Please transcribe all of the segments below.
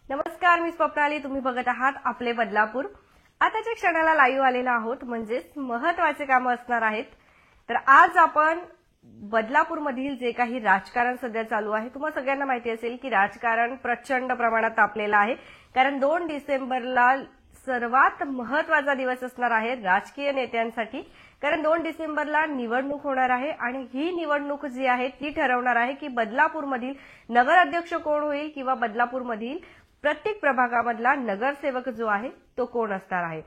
नमस्कार, मी स्वप्नाली. तुम्ही बघत आहात आपले बदलापूर. आताच्या क्षणाला लाईव्ह आलेला आहोत, म्हणजेच महत्वाचे कामं असणार आहेत. तर आज आपण बदलापूरमधील जे काही राजकारण सध्या चालू आहे, तुम्हाला सगळ्यांना माहिती असेल की राजकारण प्रचंड प्रमाणात तापलेलं आहे. कारण 2 डिसेंबरला सर्वात महत्वाचा दिवस असणार आहे राजकीय नेत्यांसाठी. कारण 2 डिसेंबरला निवडणूक होणार आहे आणि ही निवडणूक जी आहे ती ठरवणार आहे की बदलापूरमधील नगराध्यक्ष कोण होईल किंवा बदलापूरमधील प्रत्येक प्रभागामधला नगरसेवक जो आहे तो कोण असणार आहे.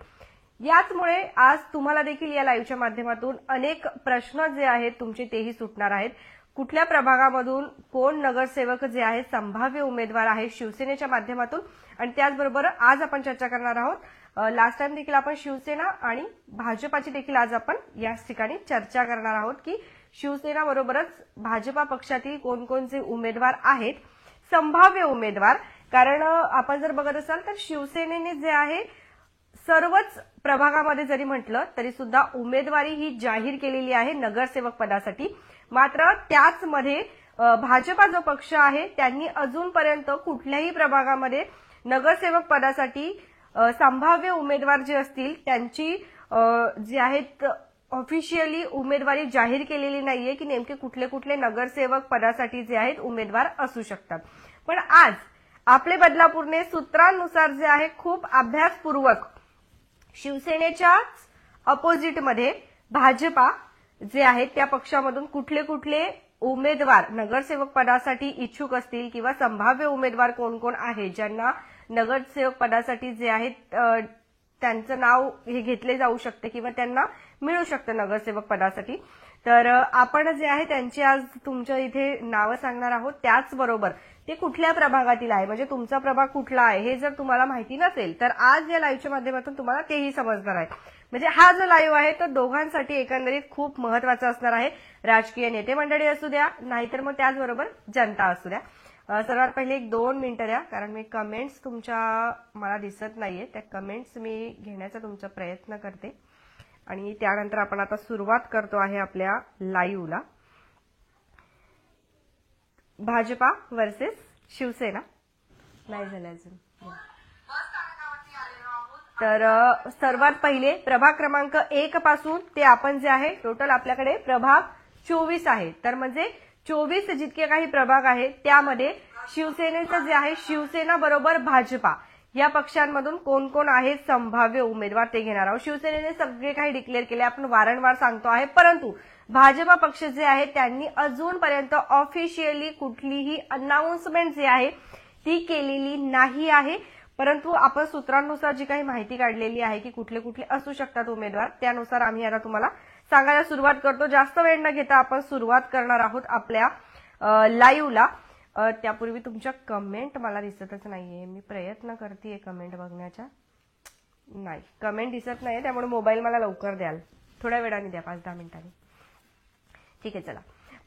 याचमुळे आज तुम्हाला देखील या लाईव्हच्या माध्यमातून अनेक प्रश्न जे आहेत तुमचे तेही सुटणार आहेत. कुठल्या प्रभागामधून कोण नगरसेवक जे आहेत संभाव्य उमेदवार आहे शिवसेनेच्या माध्यमातून, आणि त्याचबरोबर आज आपण चर्चा करणार आहोत. लास्ट टाइम देखील आपण शिवसेना आणि भाजपाची देखील आज आपण याच ठिकाणी चर्चा करणार आहोत की शिवसेना बरोबरच भाजपा पक्षातील कोणकोणचे उमेदवार आहेत संभाव्य उमेदवार. कारण आपण जर बघत असाल तर शिवसेनेने जे आहे सर्वच प्रभागामध्ये जरी म्हटलं तरी सुद्धा उमेदवारी ही जाहीर केलेली आहे नगरसेवक पदासाठी. मात्र त्याचमध्ये भाजपा जो पक्ष आहे त्यांनी अजूनपर्यंत कुठल्याही प्रभागामध्ये नगरसेवक पदासाठी संभाव्य उमेदवार जे असतील त्यांची जी आहेत ऑफिशियली उमेदवारी जाहीर केलेली नाहीये की नेमके कुठले कुठले नगरसेवक पदासाठी जे आहेत उमेदवार असू शकतात. पण आज आपले बदलापूरने सूत्रांनुसार जे आहे खूप अभ्यासपूर्वक शिवसेनेच्याच अपोजिटमध्ये भाजपा जे आहेत त्या पक्षामधून कुठले कुठले उमेदवार नगरसेवक पदासाठी इच्छुक असतील किंवा संभाव्य उमेदवार कोण कोण आहे ज्यांना नगरसेवक पदासाठी जे आहेत त्यांचं नाव हे घेतले जाऊ शकते किंवा त्यांना मिळू शकतं नगरसेवक पदासाठी. तर आपण जे आहे त्यांची आज तुमच्या इथे नावं सांगणार आहोत. त्याचबरोबर ते कुठल्या प्रभागातील आहे, म्हणजे तुमचा प्रभाग कुठला आहे हे जर तुम्हाला माहिती नसेल तर आज या लाईव्हच्या माध्यमातून तुम्हाला तेही समजणार आहे. म्हणजे हा जो लाईव्ह आहे तो दोघांसाठी एकंदरीत खूप महत्वाचा असणार आहे. राजकीय नेते मंडळी असू द्या नाहीतर मग त्याचबरोबर जनता असू द्या. सर्वात पहिले 1-2 मिनिटं द्या, कारण मी कमेंट्स तुमच्या मला दिसत नाहीये. त्या कमेंट्स मी घेण्याचा तुमचा प्रयत्न करते आणि त्यानंतर आपण आता सुरुवात करतो आहे आपल्या लाईव्हला. भाजपा वर्सेस शिवसेना नाही झालं अजून. तर सर्वात पहिले प्रभाग क्रमांक 1 पासून ते आपण जे आहे टोटल आपल्याकडे प्रभाग 24 आहे. तर म्हणजे 24 जितके काही प्रभाग आहेत त्यामध्ये शिवसेनेचं जे आहे शिवसेना बरोबर भाजपा या पक्षांमधून कोण कोण आहेत संभाव्य उमेदवार ते घेणार आहोत. शिवसेनेने सगळे काही डिक्लेअर केले, आपण वारंवार सांगतो आहे. परंतु भाजपा पक्ष जे आहे त्यांनी अजूनपर्यंत ऑफिशियली कुठलीही अनाउन्समेंट जी आहे ती केलेली नाही आहे. परंतु आपण सूत्रांनुसार जी काही माहिती काढलेली आहे की कुठले कुठले असू शकतात उमेदवार त्यानुसार आम्ही आता तुम्हाला सांगायला सुरुवात करतो. जास्त वेळ न घेता आपण सुरुवात करणार आहोत आपल्या लाईव्हला. त्यापूर्वी तुमच्या कमेंट मला दिसतच नाहीये. मी प्रयत्न करते कमेंट बघण्याचा, नाही कमेंट दिसत नाहीये. त्यामुळे मोबाईल मला लवकर द्याल, थोड्या वेळाने द्या, 5-10 मिनिटांनी. ठीक आहे, चला.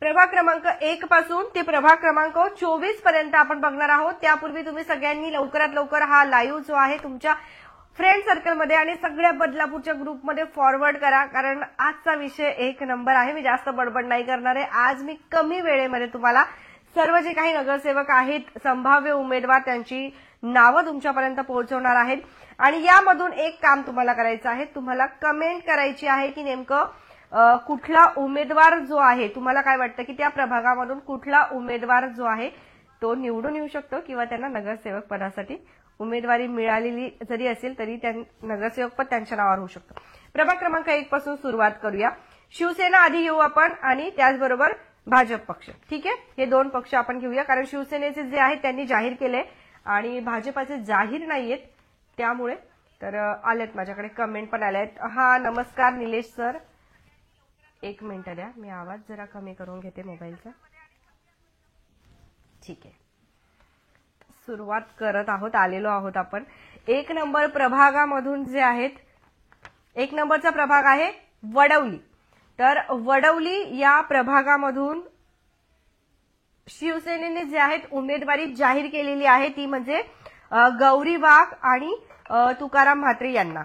प्रभाग क्रमांक 1 पासून ते प्रभाग क्रमांक 24 पर्यंत आपण बघणार आहोत. त्यापूर्वी तुम्ही सगळ्यांनी लवकरात लवकर हा लाईव्ह जो आहे तुमच्या फ्रेंड सर्कलमध्ये आणि सगळ्या बदलापूरच्या ग्रुपमध्ये फॉरवर्ड करा. कारण आजचा विषय 1 नंबर आहे. मी जास्त बडबड नाही करणार आहे. आज मी कमी वेळेमध्ये तुम्हाला सर्व जे काही नगरसेवक आहेत संभाव्य उमेदवार त्यांची नावं तुमच्यापर्यंत पोहोचवणार आहेत. आणि यामधून एक काम तुम्हाला करायचं आहे, तुम्हाला कमेंट करायची आहे की नेमकं कुठला उमेदवार जो आहे तुम्हाला काय वाटतं की त्या प्रभागामधून कुठला उमेदवार जो आहे तो निवडून येऊ शकतो किंवा त्यांना नगरसेवक पदासाठी उमेदवारी मिळालेली जरी असेल तरी नगरसेवक पद त्यांच्या नावावर होऊ शकतो. प्रभाग क्रमांक 1 पासून सुरुवात करूया. शिवसेना आधी घेऊ आपण आणि त्याचबरोबर भाजप पक्ष. ठीक आहे, हे 2 पक्ष आपण घेऊया. कारण शिवसेनेचे जे आहेत त्यांनी जाहीर केले आणि भाजपाचे जाहीर नाहीयेत. त्यामुळे तर आलेत माझ्याकडे कमेंट पण आल्या आहेत. हा, नमस्कार निलेश सर. 1 मिनिट द्या, मी आवाज जरा कमी करून घेते मोबाईलचा. ठीक आहे, सुरुवात करत आहोत. आलेलो आहोत आपण 1 नंबर प्रभागामधून जे आहेत. 1 नंबरचा प्रभाग आहे वडवली. तर वडवली या प्रभागामधून शिवसेनेने जे आहेत उमेदवारी जाहीर केलेली आहे ती म्हणजे गौरी वाघ आणि तुकाराम म्हात्रे यांना.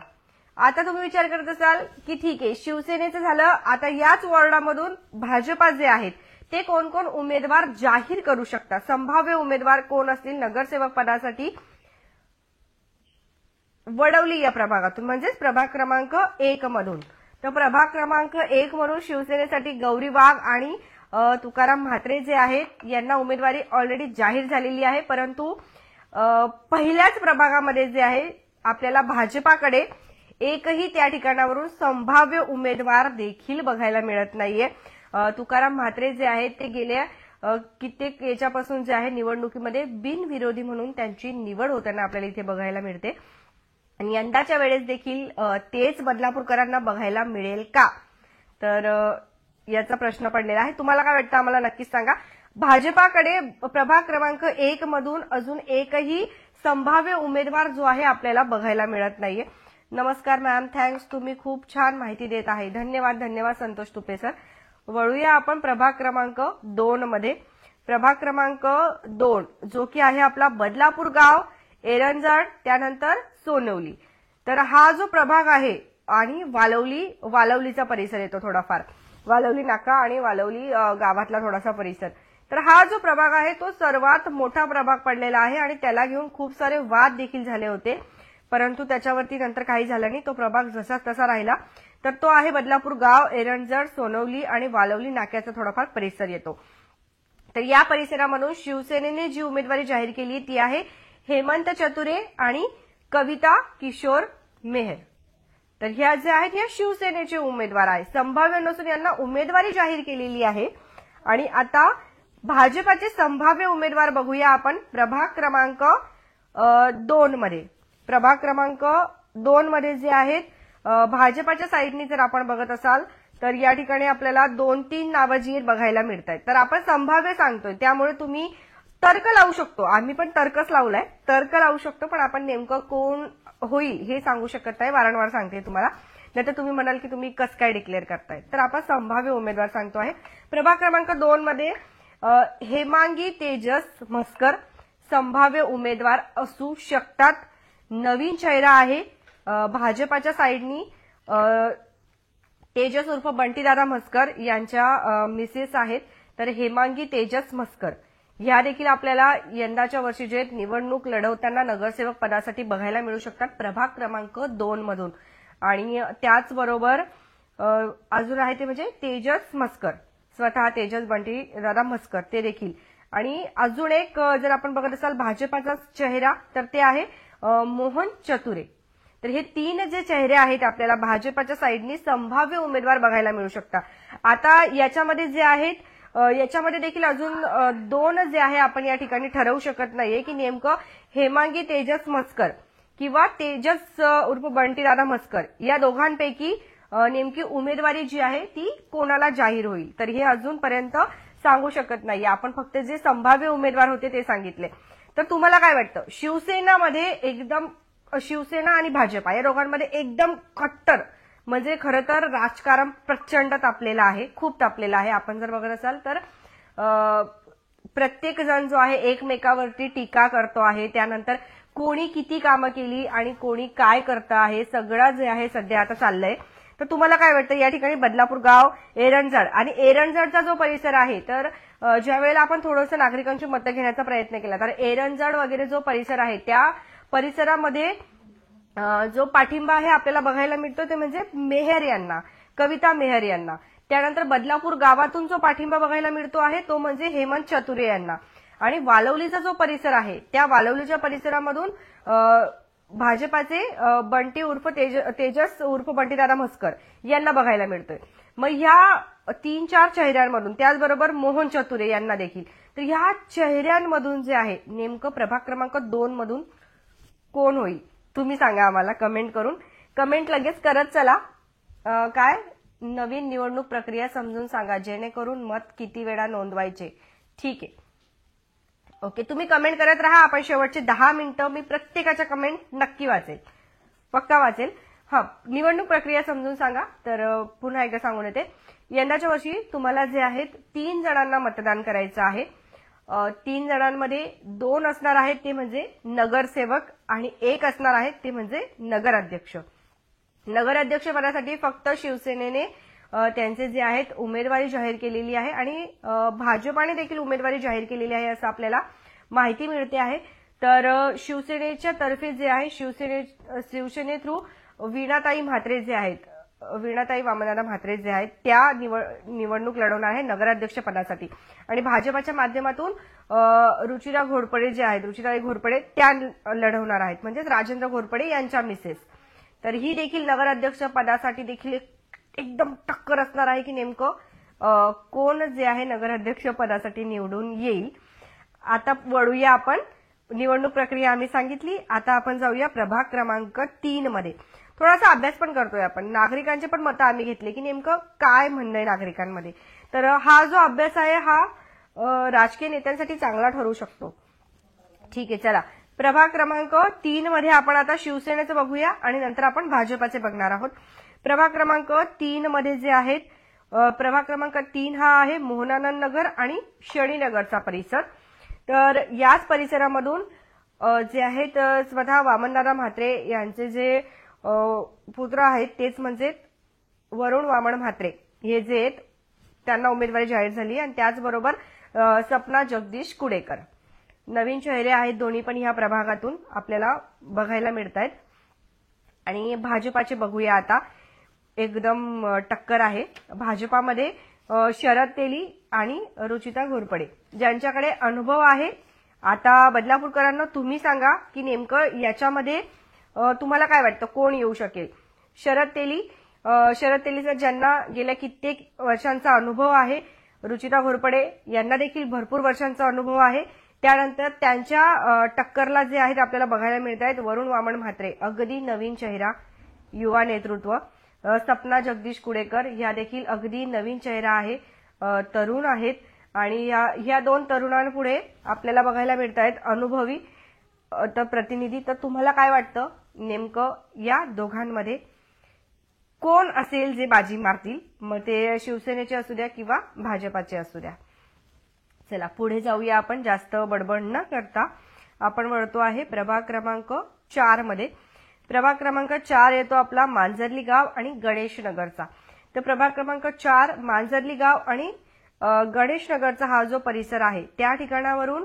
आता तुम्ही विचार करत असाल की ठीक आहे शिवसेनेचं झालं, आता याच वॉर्डामधून भाजपा जे आहेत ते कोण कोण उमेदवार जाहीर करू शकतात, संभाव्य उमेदवार कोण असतील नगरसेवक पदासाठी वडवली या प्रभागातून, म्हणजेच प्रभाग क्रमांक 1 मधून. तर प्रभाग क्रमांक 1 म्हणून शिवसेनेसाठी गौरी वाघ आणि तुकाराम म्हात्रे जे आहेत यांना उमेदवारी ऑलरेडी जाहीर झालेली आहे. परंतु पहिल्याच प्रभागामध्ये जे आहे आपल्याला भाजपाकडे एकही त्या ठिकाणावरून संभाव्य उमेदवार देखील बघायला मिळत नाहीये. तुकाराम म्हात्रे जे आहेत ते गेल्या कित्येक याच्यापासून जे आहे निवडणुकीमध्ये बिनविरोधी म्हणून त्यांची निवड होताना आपल्याला इथे बघायला मिळते. आणि यंदाच्या वेळेस देखील तेच बदलापूरकरांना बघायला मिळेल का, तर याचा प्रश्न पडलेला आहे. तुम्हाला काय वाटतं आम्हाला नक्कीच सांगा. भाजपाकडे प्रभाग क्रमांक 1 मधून अजून एकही संभाव्य उमेदवार जो आहे आपल्याला बघायला मिळत नाहीये. नमस्कार मॅम, थँक्स, तुम्ही खूप छान माहिती देत आहे. धन्यवाद धन्यवाद संतोष तुपे सर. वळूया आपण प्रभाग क्रमांक 2 मध्ये. प्रभाग क्रमांक 2 जो की आहे आपला बदलापूर गाव, एरंजड, त्यानंतर सोनवली. तर हा जो प्रभाग आहे आणि वालवलीचा परिसर येतो थोडाफार, वालवली नाका आणि वालवली गावातला थोडासा परिसर. तर हा जो प्रभाग आहे तो सर्वात मोठा प्रभाग पडलेला आहे आणि त्याला घेऊन खूप सारे वाद देखील झाले होते. परंतु त्याच्यावरती नंतर काही झालं नाही, तो प्रभाग जसा तसा राहिला. तर तो आहे बदलापूर गाव, एरंजड, सोनवली आणि वालवली नाक्याचा थोडाफार परिसर येतो. तर या परिसरामधून शिवसेनेने जी उमेदवारी जाहीर केली ती आहे हेमंत चतुरे आणि कविता किशोर मेहर. तर ह्या ज्या आहेत ह्या शिवसेनेचे उमेदवार आहेत, संभाव्य नसून यांना उमेदवारी जाहीर केलेली आहे. आणि आता भाजपाचे संभाव्य उमेदवार बघूया आपण प्रभाग क्रमांक 2 मध्ये. प्रभाग क्रमांक 2 मध्ये जे आहेत भाजपाच्या साईडनी जर आपण बघत असाल तर या ठिकाणी आपल्याला 2-3 नावं जी बघायला मिळत आहेत. तर आपण संभाव्य सांगतोय त्यामुळे तुम्ही तर्क लावू शकतो, आम्ही पण तर्कच लावलाय, तर्क लावू शकतो, पण आपण नेमकं कोण होईल हे सांगू शकत नाही. वारंवार सांगते तुम्हाला, नाहीतर तुम्ही म्हणाल की तुम्ही कसं काय डिक्लेअर करताय. तर आपण संभाव्य उमेदवार सांगतो आहे. प्रभाग क्रमांक 2 मध्ये हेमांगी तेजस म्हस्कर संभाव्य उमेदवार असू शकतात. नवीन चेहरा आहे भाजपाच्या साईडनी. तेजस उर्फ बंटीदादा म्हस्कर यांच्या मिसेस आहेत. तर हेमांगी तेजस म्हस्कर ह्या देखील आपल्याला यंदाच्या वर्षी जे निवडणूक लढवताना नगरसेवक पदासाठी बघायला मिळू शकतात प्रभाग क्रमांक 2 मधून. आणि त्याचबरोबर अजून आहे ते म्हणजे तेजस म्हस्कर, स्वतः तेजस बंटीदादा म्हस्कर ते देखील. आणि अजून एक जर आपण बघत असाल भाजपाचा चेहरा तर ते आहे मोहन चतुरे. तर हे 3 जे चेहरे आहेत आपल्याला भाजपाच्या साईडनी संभाव्य उमेदवार बघायला मिळू शकतात. आता याच्यामध्ये जे आहेत याच्यामध्ये देखील अजून 2 जे आहे आपण या ठिकाणी ठरवू शकत नाहीये की नेमकं हेमांगी तेजस म्हस्कर किंवा तेजस उर्फ बंटीदादा म्हस्कर या दोघांपैकी नेमकी उमेदवारी जी आहे ती कोणाला जाहीर होईल. तर हे अजूनपर्यंत सांगू शकत नाही, आपण फक्त जे संभाव्य उमेदवार होते ते सांगितले. तर तुम्हाला काय वाटतं, शिवसेनामध्ये एकदम शिवसेना आणि भाजपा या दोघांमध्ये एकदम कट्टर म्हणजे खरं तर राजकारण प्रचंड तापलेलं आहे, खूप तापलेलं आहे. आपण जर बघत असाल तर प्रत्येक जण जो आहे एकमेकावरती टीका करतो आहे. त्यानंतर कोणी किती कामं केली आणि कोणी काय करतं आहे सगळं जे आहे सध्या आता चाललंय. तर तुम्हाला काय वाटतं या ठिकाणी बदलापूर गाव, एरंजड आणि एरंजडचा जो परिसर आहे तर ज्या वेळेला आपण थोडंसं नागरिकांची मतं घेण्याचा प्रयत्न केला तर एरंजड वगैरे जो परिसर आहे त्या परिसरामध्ये जो पाठिंबा आहे आपल्याला बघायला मिळतो ते म्हणजे मेहर यांना, कविता मेहर यांना. त्यानंतर बदलापूर गावातून जो पाठिंबा बघायला मिळतो आहे तो म्हणजे हेमंत चतुरे यांना. आणि वालवलीचा जो परिसर आहे त्या वालवलीच्या परिसरामधून भाजपाचे बंटी उर्फ तेजस उर्फ बंटीदादा म्हस्कर यांना बघायला मिळतोय. मग ह्या 3-4 चेहऱ्यांमधून त्याचबरोबर मोहन चतुरे यांना देखील. तर ह्या चेहऱ्यांमधून जे आहे नेमकं प्रभाग क्रमांक 2 मधून कोण होईल तुम्ही सांगा आम्हाला कमेंट करून. कमेंट लगेच करत चला. काय नवीन निवडणूक प्रक्रिया समजून सांगा जेणेकरून मत किती वेळा नोंदवायचे. ठीक आहे, ओके, तुम्ही कमेंट करत राहा. आपण शेवटचे 10 मिनिटं मी प्रत्येकाच्या कमेंट नक्की वाचेल, पक्का वाचेल. निवडणूक प्रक्रिया समजून सांगा. तर पुन्हा एकदा सांगून येते, यंदाच्या वर्षी तुम्हाला जे आहेत 3 जणांना मतदान करायचं आहे. 3 जणांमध्ये 2 असणार आहेत ते म्हणजे नगरसेवक आणि 1 असणार आहे ते म्हणजे नगराध्यक्ष. नगराध्यक्ष पदासाठी फक्त शिवसेनेने त्यांचे जे आहेत उमेदवारी जाहीर केलेली आहे आणि भाजपाने देखील उमेदवारी जाहीर केलेली आहे असं आपल्याला माहिती मिळते आहे. तर शिवसेनेच्या तर्फे जे आहे शिवसेने थ्रू वीणाताई म्हात्रे जे आहेत, वीणाताई वामनदादा म्हात्रे जे आहेत त्या निवडणूक लढवणार आहे नगराध्यक्ष पदासाठी. आणि भाजपाच्या माध्यमातून रुचिरा घोरपडे जे आहेत, रुचिराई घोरपडे त्या लढवणार आहेत, म्हणजेच राजेंद्र घोरपडे यांच्या मिसेस. तर ही देखील नगराध्यक्ष पदासाठी देखील एकदम टक्कर असणार आहे की नेमकं कोण जे आहे नगराध्यक्ष पदासाठी निवडून येईल. आता वळूया आपण, निवडणूक प्रक्रिया आम्ही सांगितली. आता आपण जाऊया प्रभाग क्रमांक 3 मध्ये. थोडासा अभ्यास पण करतोय आपण, नागरिकांचे पण मतं आम्ही घेतले की नेमकं काय म्हणणं आहे नागरिकांमध्ये. तर हा जो अभ्यास आहे हा राजकीय नेत्यांसाठी चांगला ठरू शकतो. ठीक आहे, चला प्रभाग क्रमांक 3 मध्ये आपण आता शिवसेनेचं बघूया आणि नंतर आपण भाजपाचे बघणार आहोत. प्रभाग क्रमांक 3 मध्ये जे आहेत, प्रभाग क्रमांक 3 हा आहे मोहनानंद नगर आणि शनीनगरचा परिसर. तर याच परिसरामधून जे आहेत स्वतः वामनदादा म्हात्रे यांचे जे पुत्र आहेत तेच म्हणजे वरुण वामन म्हात्रे हे जे आहेत त्यांना उमेदवारी जाहीर झाली. आणि त्याचबरोबर सपना जगदीश कुडेकर, नवीन चेहरे आहेत दोन्ही पण ह्या प्रभागातून आपल्याला बघायला मिळत आहेत. आणि भाजपाचे बघूया आता, एकदम टक्कर आहे भाजपामध्ये. शरद तेली आणि रुचिता घोरपडे ज्यांच्याकडे अनुभव आहे. आता बदलापूरकरांना तुम्ही सांगा की नेमकं याच्यामध्ये तुम्हाला काय वाटतं कोण येऊ शकेल. शरद तेलीचा ज्यांना गेल्या कित्येक वर्षांचा अनुभव आहे, रुचिता घोरपडे यांना देखील भरपूर वर्षांचा अनुभव आहे. त्यानंतर त्यांच्या टक्करला जे आहेत आपल्याला बघायला मिळत आहेत वरुण वामन म्हात्रे, अगदी नवीन चेहरा, युवा नेतृत्व. सपना जगदीश कुडेकर ह्या देखील अगदी नवीन चेहरा आहे, तरुण आहेत. आणि ह्या दोन तरुणांपुढे आपल्याला बघायला मिळत आहेत अनुभवी प्रतिनिधी. तर तुम्हाला काय वाटतं नेमकं या दोघांमध्ये कोण असेल जे बाजी मारतील, मग ते शिवसेनेचे असू द्या किंवा भाजपाचे असू द्या. चला पुढे जाऊया आपण, जास्त बडबड न करता आपण वळतो आहे प्रभाग क्रमांक 4 मध्ये. प्रभाग क्रमांक 4 येतो आपला मांजर्ली गाव आणि गणेश नगरचा. तर प्रभाग क्रमांक 4 मांजर्ली गाव आणि गणेश नगरचा हा जो परिसर आहे त्या ठिकाणावरून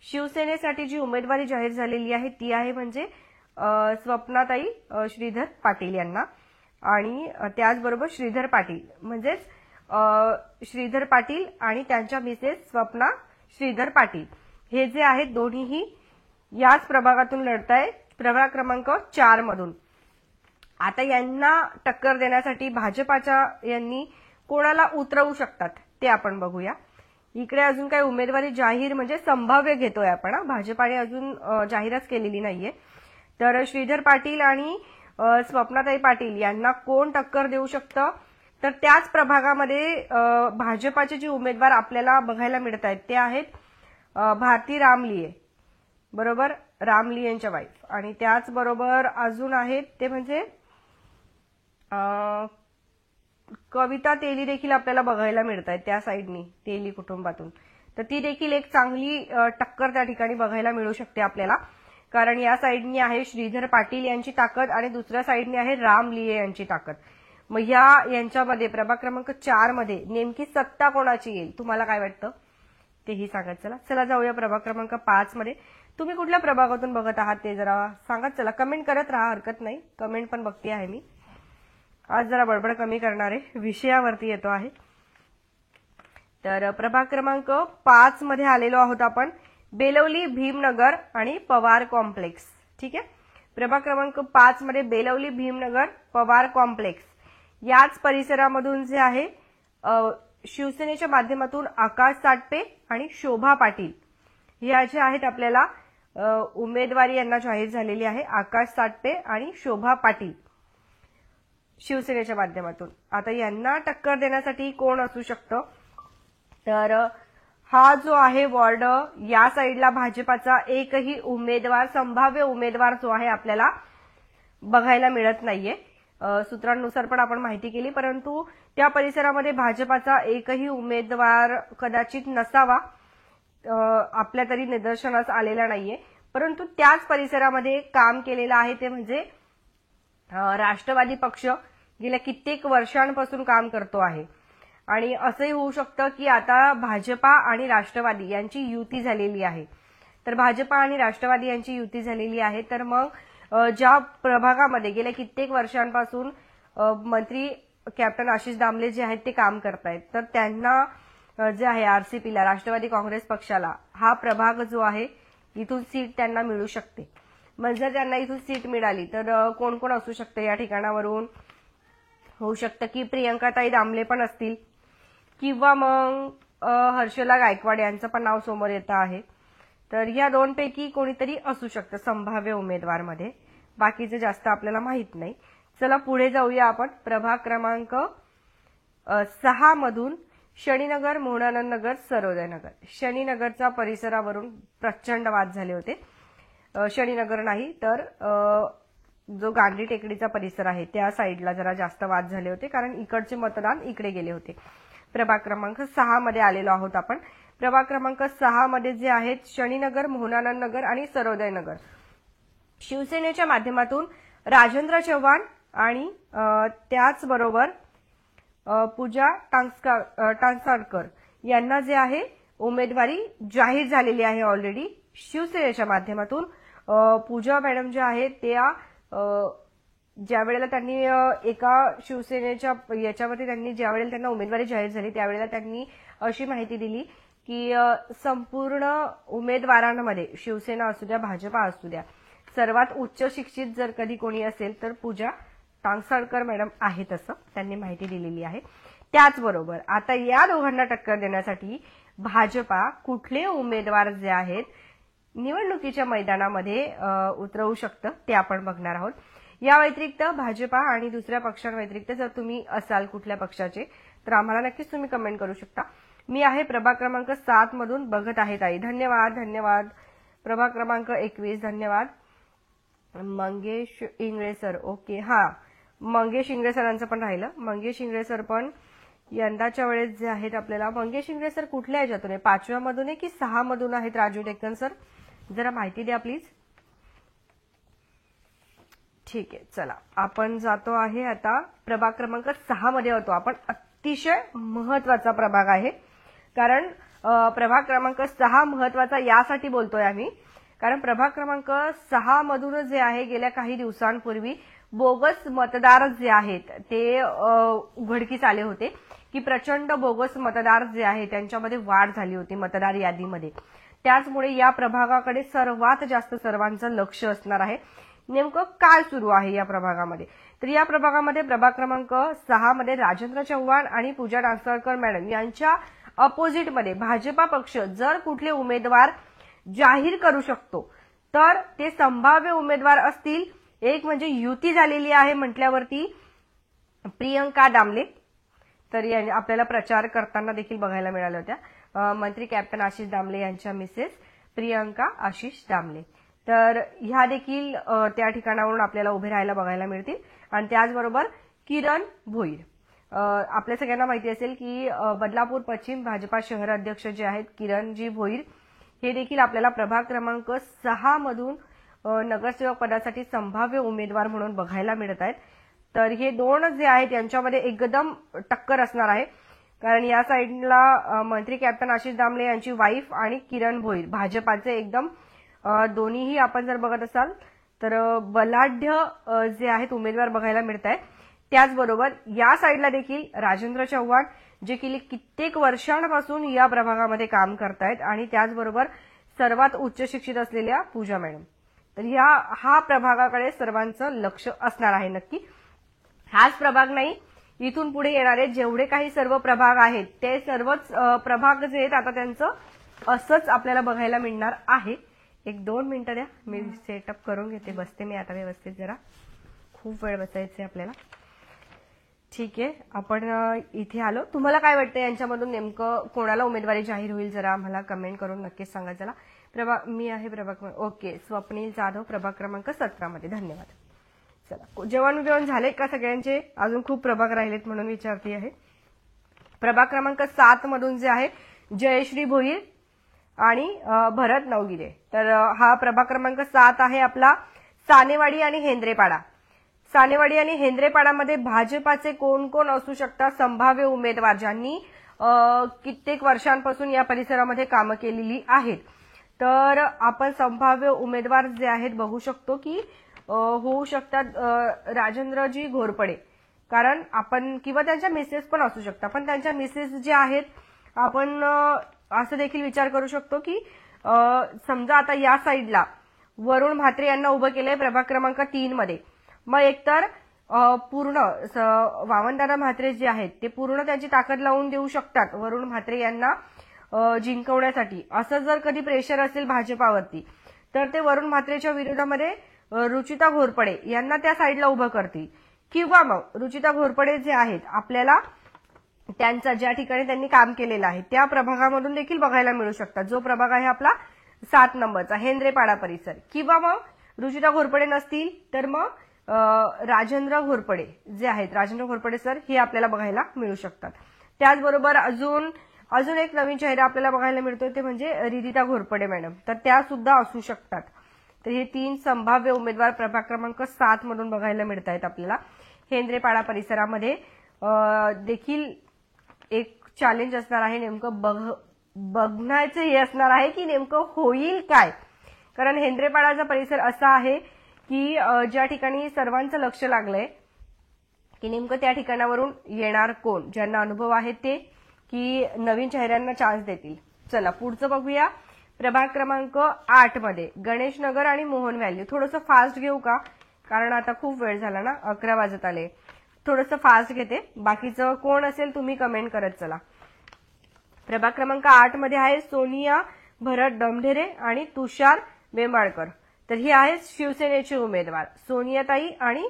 शिवसेनेसाठी जी उमेदवारी जाहीर झालेली आहे ती आहे म्हणजे स्वप्नाताई श्रीधर पाटील यांना. आणि त्याचबरोबर श्रीधर पाटील म्हणजेच श्रीधर पाटील आणि त्यांच्या मिसेस स्वप्ना श्रीधर पाटील हे जे आहेत दोन्हीही याच प्रभागातून लढतायत, प्रभाग क्रमांक 4 मधून. आता यांना टक्कर देण्यासाठी भाजपाच्या यांनी कोणाला उतरवू शकतात ते आपण बघूया. इकडे अजून काही उमेदवारी जाहीर म्हणजे संभाव्य घेतोय आपण, भाजपाने अजून जाहीरच केलेली नाहीये. तर श्रीधर पाटील आणि स्वप्नाताई पाटील यांना कोण टक्कर देऊ शकतं, तर त्याच प्रभागामध्ये भाजपाचे जे उमेदवार आपल्याला बघायला मिळत आहेत ते आहेत भारती रामलिये, बरोबर, रामलियेंच्या वाईफ. आणि त्याचबरोबर अजून आहेत ते म्हणजे कविता तेली देखील आपल्याला बघायला मिळत आहेत त्या साईडनी, तेली कुटुंबातून. तर ती देखील एक चांगली टक्कर त्या ठिकाणी बघायला मिळू शकते आपल्याला, कारण या साईडनी आहे श्रीधर पाटील यांची ताकद आणि दुसऱ्या साईडनी आहे रामलिये यांची ताकद. मग यांच्यामध्ये प्रभाग क्रमांक 4 मध्ये नेमकी सत्ता कोणाची येईल तुम्हाला काय वाटतं तेही सांगत. चला जाऊया प्रभाग क्रमांक 5 मध्ये. तुम्ही कुठल्या प्रभागातून बघत आहात ते जरा सांगत चला, कमेंट करत राहा, हरकत नाही, कमेंट पण बघते आहे मी. आज जरा बडबड कमी करणारे विषयावरती येतो आहे. तर प्रभाग क्रमांक 5 मध्ये आलेलो आहोत आपण, बेलवली भीमनगर आणि पवार कॉम्प्लेक्स. ठीक आहे, प्रभाग क्रमांक 5 मध्ये बेलवली भीमनगर पवार कॉम्प्लेक्स याच परिसरामधून जे आहे शिवसेनेच्या माध्यमातून आकाश साटपे आणि शोभा पाटील या जे आहेत आपल्याला उमेदवारी यांना जाहीर झालेली आहे, आकाश साटपे आणि शोभा पाटील शिवसेनेच्या माध्यमातून. आता यांना टक्कर देण्यासाठी कोण असू शकतं, तर हा जो आहे वॉर्ड या साईडला भाजपाचा एकही उमेदवार, संभाव्य उमेदवार जो आहे आपल्याला बघायला मिळत नाहीये. सूत्रांनुसार पण आपण माहिती केली, परंतु त्या परिसरामध्ये भाजपाचा एकही उमेदवार कदाचित नसावा, आपल्या तरी निदर्शनास आलेला नाहीये. परंतु त्याच परिसरामध्ये काम केलेलं आहे ते म्हणजे राष्ट्रवादी पक्ष गेल्या कित्येक वर्षांपासून काम करतो आहे. आणि असंही होऊ शकतं की आता भाजपा आणि राष्ट्रवादी यांची युती झालेली आहे. तर भाजपा आणि राष्ट्रवादी यांची युती झालेली आहे. तर मग ज्या प्रभागामध्ये गेल्या कित्येक वर्षांपासून मंत्री कॅप्टन आशिष दामले जे आहेत ते काम करतायत, तर त्यांना जे आहे आरसीपीला, राष्ट्रवादी काँग्रेस पक्षाला हा प्रभाग जो आहे इथून सीट त्यांना मिळू शकते. मग जर त्यांना इथून सीट मिळाली तर कोण कोण असू शकतं या ठिकाणावरून? होऊ शकतं की प्रियंकाताई दामले पण असतील किंवा मग हर्षला गायकवाड यांचं पण नाव समोर येतं आहे. तर या दोनपैकी कोणीतरी असू शकतं संभाव्य उमेदवारमध्ये. बाकीचे जास्त आपल्याला माहित नाही. चला पुढे जाऊया आपण. प्रभाग क्रमांक 6 मधून शनीनगर, मोहनानंद नगर, सर्वोदय नगर. शनीनगरच्या परिसरावरून प्रचंड वाद झाले होते. शनीनगर नाही तर जो गांधी टेकडीचा परिसर आहे त्या साईडला जरा जास्त वाद झाले होते, कारण इकडचे मतदान इकडे गेले होते. प्रभाग क्रमांक 6 मध्ये आलेलो आहोत आपण. प्रभाग क्रमांक 6 मध्ये जे आहेत शनीनगर, मोहनानंद नगर आणि सर्वोदय नगर. शिवसेनेच्या माध्यमातून राजेंद्र चव्हाण आणि त्याचबरोबर पूजा टांगसाळकर यांना जे आहे उमेदवारी जाहीर झालेली आहे ऑलरेडी. शिवसेनेच्या माध्यमातून पूजा मॅडम ज्या आहेत त्या ज्या वेळेला त्यांनी एका शिवसेनेच्या याच्यावरती ज्यावेळेला त्यांना उमेदवारी जाहीर झाली त्यावेळेला त्यांनी अशी माहिती दिली की संपूर्ण उमेदवारांमध्ये शिवसेना असू द्या, भाजपा असू द्या, सर्वात उच्च शिक्षित जर कधी कोणी असेल तर पूजा टांगसाळकर मॅडम आहेत असं त्यांनी माहिती दिलेली आहे. त्याचबरोबर आता या दोघांना टक्कर देण्यासाठी भाजपा कुठले उमेदवार जे आहेत निवडणुकीच्या मैदानामध्ये उतरवू शकतं ते आपण बघणार आहोत. या व्यतिरिक्त भाजपा आणि दुसऱ्या पक्षांव्यतिरिक्त जर तुम्ही असाल कुठल्या पक्षाचे तर आम्हाला नक्कीच तुम्ही कमेंट करू शकता. मी आहे प्रभाग क्रमांक 7 मधून बघत आहे ताई. धन्यवाद. प्रभाग क्रमांक 21 धन्यवाद. मंगेश इंगळे सर, ओके, हा मंगेश इंगळे सरांचं पण राहिलं. मंगेश इंगळे सर पण यंदाच्या वेळेस जे आहेत आपल्याला, मंगेश इंगळे सर कुठल्या याच्यातून आहे, 5व्या मधून आहे की 6 मधून आहेत? राजू डेक्कन सर जरा माहिती द्या प्लीज. ठीक आहे, चला आपण जातो आहे आता प्रभाग क्रमांक 6 मध्ये होतो आपण. अतिशय महत्वाचा प्रभाग आहे, कारण प्रभाग क्रमांक 6 महत्वाचा यासाठी बोलतोय आम्ही कारण प्रभाग क्रमांक 6 मधून जे आहे गेल्या काही दिवसांपूर्वी बोगस मतदार जे आहेत ते उघडकीस आले होते की प्रचंड बोगस मतदार जे आहे त्यांच्यामध्ये वाढ झाली होती मतदार यादीमध्ये. त्याचमुळे या प्रभागाकडे सर्वात जास्त सर्वांचं लक्ष असणार आहे. नेमकं काय सुरू आहे या प्रभागामध्ये? तर या प्रभागामध्ये प्रभाग क्रमांक 6 मध्ये राजेंद्र चव्हाण आणि पूजा टांगसाळकर मॅडम यांच्या अपोजिटमध्ये भाजपा पक्ष जर कुठले उमेदवार जाहीर करू शकतो तर ते संभाव्य उमेदवार असतील. एक म्हणजे युती झालेली आहे म्हटल्यावरती प्रियंका दामले, तर आपल्याला प्रचार करताना देखील बघायला मिळाल्या होत्या. मंत्री कॅप्टन आशिष दामले यांच्या मिसेस प्रियंका आशिष दामले, तर ह्या देखील त्या ठिकाणावरून आपल्याला उभे राहायला बघायला मिळतील. आणि त्याचबरोबर किरण भोईर, आपल्या सगळ्यांना माहिती असेल की बदलापूर पश्चिम भाजपा शहर अध्यक्ष जे आहेत किरणजी भोईर हे देखील आपल्याला प्रभाग क्रमांक 6 मधून नगरसेवक पदासाठी संभाव्य उमेदवार म्हणून बघायला मिळत आहेत. तर हे दोन जे आहेत यांच्यामध्ये एकदम टक्कर असणार आहे, कारण या साईडला मंत्री कॅप्टन आशिष दामले यांची वाईफ आणि किरण भोईर भाजपाचे एकदम दोन्हीही आपण जर बघत असाल तर बलाढ्य जे आहेत उमेदवार बघायला मिळत आहेत. त्याचबरोबर या साईडला देखील राजेंद्र चव्हाण जे की कित्येक वर्षांपासून या प्रभागामध्ये काम करतायत आणि त्याचबरोबर सर्वात उच्च शिक्षित असलेल्या पूजा मॅडम. तर हा प्रभागाकडे सर्वांचं लक्ष असणार आहे नक्की. हाच प्रभाग नाही, इथून पुढे येणारे जेवढे काही सर्व प्रभाग आहेत ते सर्वच प्रभाग जे आहेत आता त्यांचं असंच आपल्याला बघायला मिळणार आहे. 1-2 मिनिटं द्या, मी सेटअप करून घेते. बसते मी आता व्यवस्थित, जरा खूप वेळ बसायचंय आपल्याला. ठीक आहे, आपण इथे आलो. तुम्हाला काय वाटतं यांच्यामधून नेमकं कोणाला उमेदवारी जाहीर होईल जरा आम्हाला कमेंट करून नक्कीच सांगा. चला मी आहे प्रभाग, ओके, स्वप्नील जाधव प्रभाग क्रमांक 17 मध्ये. धन्यवाद. चला जेवण झाले का सगळ्यांचे? अजून खूप प्रभाग राहिलेत म्हणून विचारते आहे. प्रभाग क्रमांक 7 मधून जे आहे जयश्री भोईर आणि भरत नवगिरे. तर हा प्रभाग क्रमांक 7 आहे आपला सानेवाडी आणि हेंद्रेपाडा. सानेवाडी आणि हेंद्रेपाडामध्ये भाजपाचे कोण कोण असू शकतात संभाव्य उमेदवार ज्यांनी कित्येक वर्षांपासून या परिसरामध्ये कामं केलेली आहेत? तर आपण संभाव्य उमेदवार जे आहेत बघू शकतो की होऊ शकतात राजेंद्रजी घोरपडे, कारण आपण किंवा त्यांच्या मिसेस पण असू शकतात, पण त्यांच्या मिसेस जे आहेत आपण असं देखील विचार करू शकतो की समजा आता या साईडला वरुण म्हात्रे यांना उभं केलंय प्रभाग क्रमांक 3 मध्ये, मग एकतर पूर्ण वामनदादा म्हात्रे जे आहेत ते पूर्ण त्यांची ताकद लावून देऊ शकतात वरुण म्हात्रे यांना जिंकवण्यासाठी. असं जर कधी प्रेशर असेल भाजपावरती तर ते वरुण म्हात्रेच्या विरोधामध्ये रुचिता घोरपडे यांना त्या साईडला उभं करतील, किंवा मग रुचिता घोरपडे जे आहेत आपल्याला त्यांचा ज्या ठिकाणी त्यांनी काम केलेलं आहे त्या प्रभागामधून देखील बघायला मिळू शकतात. जो प्रभाग आहे आपला 7 नंबरचा हेंद्रेपाडा परिसर, किंवा मग रुचिता घोरपडे नसतील तर मग राजेंद्र घोरपडे जे आहेत, राजेंद्र घोरपडे सर हे आपल्याला बघायला मिळू शकतात. त्याचबरोबर अजून एक नवीन चेहरा आपल्याला बघायला मिळतोय ते म्हणजे रिदिता घोरपडे मॅडम, तर त्या सुद्धा असू शकतात. तर हे 3 संभाव्य उमेदवार प्रभाग क्रमांक 7 मधून बघायला मिळत आहेत आपल्याला. हेंद्रेपाडा परिसरामध्ये देखील एक चॅलेंज असणार आहे, नेमकं बघण्याचं हे असणार आहे की नेमकं होईल काय, कारण हेंद्रेपाडाचा परिसर असा आहे की ज्या ठिकाणी सर्वांचं लक्ष लागलंय की नेमकं त्या ठिकाणावरून येणार कोण, ज्यांना अनुभव आहे ते, की नवीन चेहऱ्यांना चान्स देतील. चला पुढचं बघूया. प्रभाग क्रमांक 8 मध्ये गणेश नगर आणि मोहन व्हॅली. थोडंसं फास्ट घेऊ का, कारण आता खूप वेळ झाला ना, 11 वाजत आले. थोडंसं फास्ट घेते, बाकीचं कोण असेल तुम्ही कमेंट करत चला. प्रभाग क्रमांक 8 मध्ये आहे सोनिया भरत डमढेरे आणि तुषार बेंबाळकर. तर ही आहे शिवसेनेचे उमेदवार सोनियाताई आणि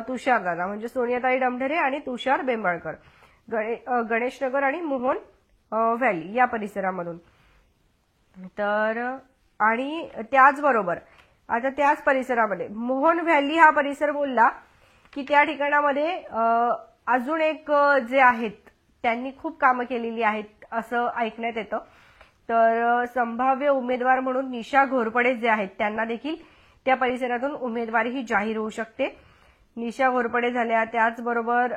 तुषारदादा, म्हणजे सोनियाताई डमढेरे आणि तुषार बेंबाळकर, गणेशनगर आणि मोहन व्हॅली या परिसरामधून. तर आणि त्याचबरोबर आता त्याच परिसरामध्ये मोहन व्हॅली हा परिसर बोलला की त्या ठिकाणामध्ये अजून एक जे आहेत त्यांनी खूप कामं केलेली आहेत असं ऐकण्यात येतं. तर संभाव्य उमेदवार म्हणून निशा घोरपडे जे आहेत त्यांना देखील त्या परिसरातून उमेदवारी ही जाहीर होऊ शकते. निशा घोरपडे झाल्या, त्याचबरोबर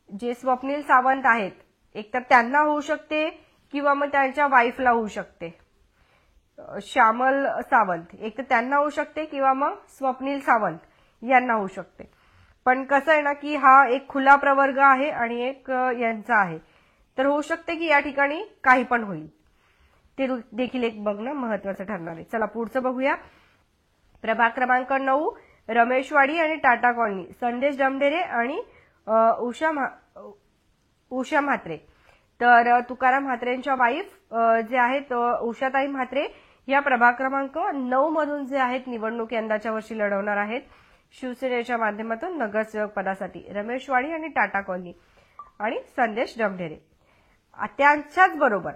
जे स्वप्नील सावंत आहेत एकतर त्यांना होऊ शकते किंवा मग त्यांच्या वाईफला होऊ शकते, श्यामल सावंत, एक तर त्यांना होऊ शकते किंवा मग स्वप्नील सावंत यांना होऊ शकते. पण कसं आहे ना की हा एक खुला प्रवर्ग आहे आणि एक यांचा आहे, तर होऊ शकते की या ठिकाणी काही पण होईल, ते देखील एक बघणं महत्वाचं ठरणार आहे. चला पुढचं बघूया. प्रभाग क्रमांक 9 रमेशवाडी आणि टाटा कॉलनी, संदेश डमढेरे आणि उषा म्हात्रे. तर तुकाराम म्हात्रेंच्या वाईफ जे आहेत उषाताई म्हात्रे या प्रभाग क्रमांक 9 मधून जे आहेत निवडणूक यंदाच्या वर्षी लढवणार आहेत शिवसेनेच्या माध्यमातून नगरसेवक पदासाठी. रमेशवाडी आणि टाटा कॉलनी आणि संदेश डमढेरे. त्यांच्याच बरोबर